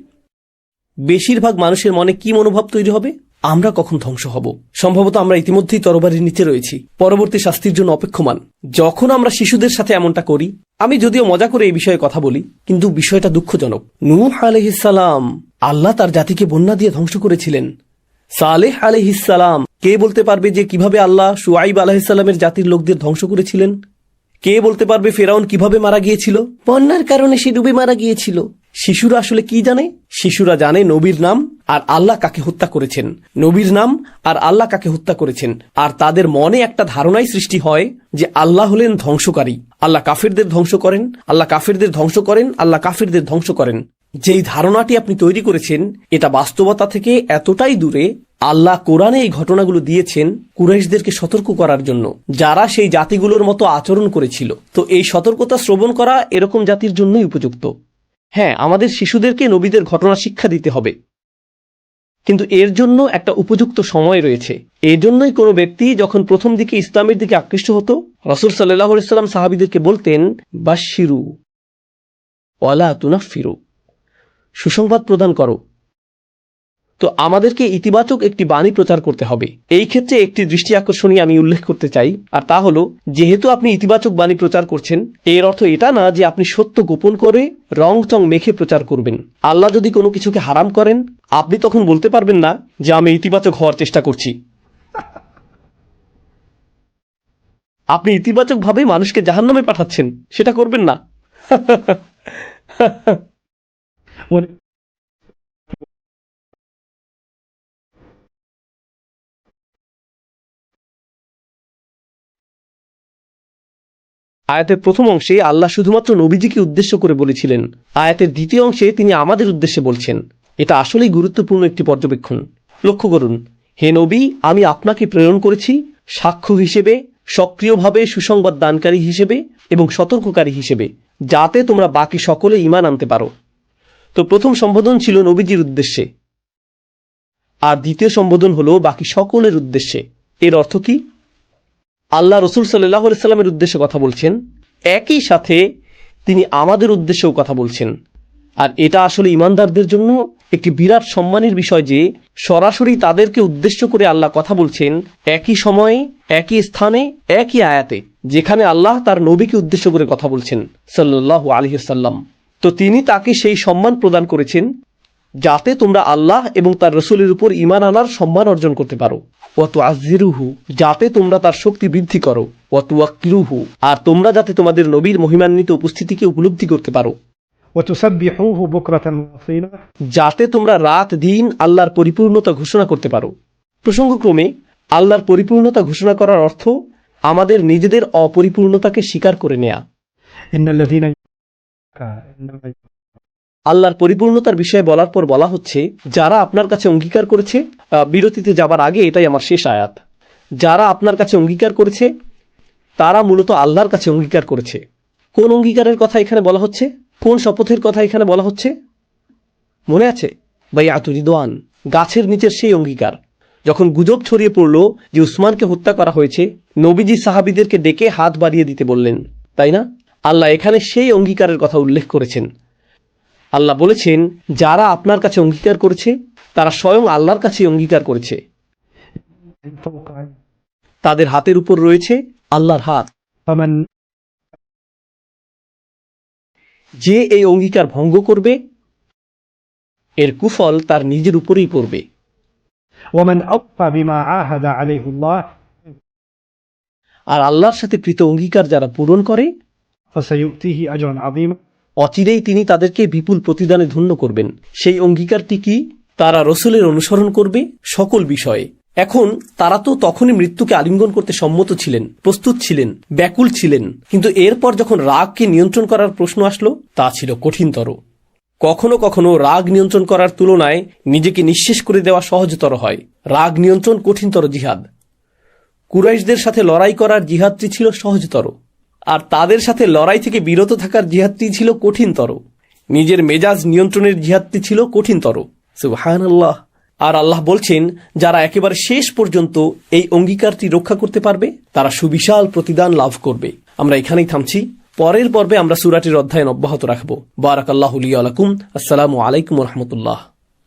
বেশিরভাগ মানুষের মনে কি মনোভাব তৈরি হবে? আমরা কখন ধ্বংস হব? সম্ভবত আমরা ইতিমধ্যেই তরবারির নিচে রয়েছি, পরবর্তী শাস্তির জন্য অপেক্ষমান। যখন আমরা শিশুদের সাথে এমনটা করি, আমি যদিও মজা করে এই বিষয়ে কথা বলি, কিন্তু বিষয়টা দুঃখজনক। নূহ আলাইহিস সালাম আল্লাহ তার জাতিকে বন্যা দিয়ে ধ্বংস করেছিলেন। সালেহ আলাইহিস সালাম, কে বলতে পারবে যে কিভাবে আল্লাহ শুআইব আলাইহিস সালামের জাতির লোকদের ধ্বংস করেছিলেন? কে বলতে পারবে ফেরাউন কিভাবে মারা গিয়েছিল? বন্যার কারণে সে ডুবে মারা গিয়েছিল। শিশুরা আসলে কি জানে? শিশুরা জানে নবীর নাম আর আল্লাহ কাকে হত্যা করেছেন, নবীর নাম আর আল্লাহ কাকে হত্যা করেছেন। আর তাদের মনে একটা ধারণাই সৃষ্টি হয় যে আল্লাহ হলেন ধ্বংসকারী, আল্লাহ কাফেরদের ধ্বংস করেন, আল্লাহ কাফেরদের ধ্বংস করেন, আল্লাহ কাফেরদের ধ্বংস করেন। যেই ধারণাটি আপনি তৈরি করেছেন এটা বাস্তবতা থেকে এতটাই দূরে। আল্লাহ কোরআনে এই ঘটনাগুলো দিয়েছেন কুরাইশদেরকে সতর্ক করার জন্য, যারা সেই জাতিগুলোর মতো আচরণ করেছিল। তো এই সতর্কতা শ্রবণ করা এরকম জাতির জন্যই উপযুক্ত। হ্যাঁ, আমাদের শিশুদেরকে নবীদের ঘটনা শিক্ষা দিতে হবে, কিন্তু এর জন্য একটা উপযুক্ত সময় রয়েছে। এই জন্যই কোনো ব্যক্তি যখন প্রথম দিকে ইসলামের দিকে আকৃষ্ট হতো, রাসূল সাল্লাল্লাহু আলাইহি ওয়াসাল্লাম সাহাবীদেরকে বলতেন বাশশিরু ওয়ালা তুনাফিরু, সুসংবাদ প্রদান করো। তো আমাদেরকে ইতিবাচক একটি বাণী প্রচার করতে হবে। এই ক্ষেত্রে একটি দৃষ্টি আকর্ষণীয় আমি উল্লেখ করতে চাই, আর তা হলো, যেহেতু আপনি ইতিবাচক বাণী প্রচার করছেন, এর অর্থ এটা না যে আপনি সত্য গোপন করে রং চং মেখে প্রচার করবেন। আল্লাহ যদি কোনো কিছুকে হারাম করেন, আপনি তখন বলতে পারবেন না যে আমি ইতিবাচক হওয়ার চেষ্টা করছি। আপনি ইতিবাচকভাবে মানুষকে জাহান্নামে পাঠাচ্ছেন, সেটা করবেন না। আয়াতের প্রথম অংশে আল্লাহ শুধুমাত্র নবীজিকে উদ্দেশ্য করে বলেছিলেন, আয়াতের দ্বিতীয় অংশে তিনি আমাদের উদ্দেশ্যে বলছেন। এটা আসলেই গুরুত্বপূর্ণ একটি পর্যবেক্ষণ। লক্ষ্য করুন, হে নবী, আমি আপনাকে প্রেরণ করেছি সাক্ষ্য হিসেবে, সক্রিয়ভাবে সুসংবাদ দানকারী হিসেবে এবং সতর্ককারী হিসেবে, যাতে তোমরা বাকি সকলে ঈমান আনতে পারো। তো প্রথম সম্বোধন ছিল নবীজির উদ্দেশ্যে, আর দ্বিতীয় সম্বোধন হলো বাকি সকলের উদ্দেশ্যে। এর অর্থ কি? আল্লাহ রসুল সাল্লাল্লাহু আলাইহি সাল্লামের উদ্দেশ্যে কথা বলছেন, একই সাথে তিনি আমাদের উদ্দেশ্যেও কথা বলছেন। আর এটা আসলে ঈমানদারদের জন্য একটি বিরাট সম্মানের বিষয় যে সরাসরি তাদেরকে উদ্দেশ্য করে আল্লাহ কথা বলছেন, একই সময়ে, একই স্থানে, একই আয়াতে, যেখানে আল্লাহ তার নবীকে উদ্দেশ্য করে কথা বলছেন সাল্লাল্লাহু আলাইহি সাল্লাম। তো তিনি তাকে সেই সম্মান প্রদান করেছেন যাতে তোমরা আল্লাহ এবং তার রসুলের উপর ঈমান আনার সম্মান অর্জন করতে পারো। ওয়াতুআযজিরুহু, যাতে তোমরা তার শক্তি বৃদ্ধি করো। ওয়াতুওয়াক্কিরুহু, আর তোমরা যাতে তোমাদের নবীর মহিমান্বিত উপস্থিতিকে উপলব্ধি করতে পারো। وتسبحوه بكرة وأصيلا, যাতে তোমরা রাত দিন আল্লাহর পরিপূর্ণতা ঘোষণা করতে পারো। প্রসঙ্গক্রমে আল্লাহর পরিপূর্ণতা ঘোষণা করার অর্থ আমাদের নিজেদের অপরিপূর্ণতাকে স্বীকার করে নেয়া। إن الذين আল্লাহর পরিপূর্ণতার বিষয়ে বলার পর বলা হচ্ছে, যারা আপনার কাছে অঙ্গীকার করেছে, বিরতিতে যাবার আগে এটাই আমার শেষ আয়াত, যারা আপনার কাছে অঙ্গীকার করেছে তারা মূলত আল্লাহর কাছে অঙ্গীকার করেছে। কোন অঙ্গীকারের কথা এখানে বলা হচ্ছে? কোন শপথের কথা এখানে বলা হচ্ছে? মনে আছে? বাইআতু রিদওয়ান, গাছের নিচের সেই অঙ্গীকার। যখন গুজব ছড়িয়ে পড়ল যে উসমানকে হত্যা করা হয়েছে, নবীজি সাহাবীদেরকে ডেকে হাত বাড়িয়ে দিতে বললেন, তাই না? আল্লাহ এখানে সেই অঙ্গীকারের কথা উল্লেখ করেছেন। আল্লাহ বলেছেন, যারা আপনার কাছে অঙ্গীকার করেছে তারা স্বয়ং আল্লাহর কাছে অঙ্গীকার করেছে। তাদের হাতের উপর রয়েছে আল্লাহর হাত। فمن যে এই অঙ্গীকার ভঙ্গ করবে এর কুফল তার নিজের উপরেই পড়বে। ومن أوفى بما عاهد عليه الله আর আল্লাহর সাথে কৃত অঙ্গীকার যারা পূরণ করে, فسيؤتيه أجرا عظيما, অচিরেই তিনি তাদেরকে বিপুল প্রতিদানে ধন্য করবেন। সেই অঙ্গীকারটি কি? তারা রসুলের অনুসরণ করবে সকল বিষয়ে। এখন তারা তো তখনই মৃত্যুকে আলিঙ্গন করতে সম্মত ছিলেন, প্রস্তুত ছিলেন, ব্যাকুল ছিলেন, কিন্তু এরপর যখন রাগকে নিয়ন্ত্রণ করার প্রশ্ন আসলো, তা ছিল কঠিনতর। কখনো কখনো রাগ নিয়ন্ত্রণ করার তুলনায় নিজেকে নিঃশেষ করে দেওয়া সহজতর হয়। রাগ নিয়ন্ত্রণ কঠিনতর জিহাদ। কুরাইশদের সাথে লড়াই করার জিহাদটি ছিল সহজতর, আর তাদের সাথে লড়াই থেকে বিরত থাকার জিহাদটি ছিল কঠিনতর। নিজের মেজাজ নিয়ন্ত্রণের জিহাদটি ছিল কঠিনতর। সুবহানাল্লাহ। আর আল্লাহ বলছেন, যারা একেবারে শেষ পর্যন্ত এই অঙ্গীকারটি রক্ষা করতে পারবে তারা সুবিশাল প্রতিদান লাভ করবে। আমরা এখানেই থামছি। পরের পর্বে আমরা সূরাটির অধ্যয়ন অব্যাহত রাখব। বারাকাল্লাহু লি ওয়া লাকুম। আসসালামু আলাইকুম ওয়া রাহমাতুল্লাহ।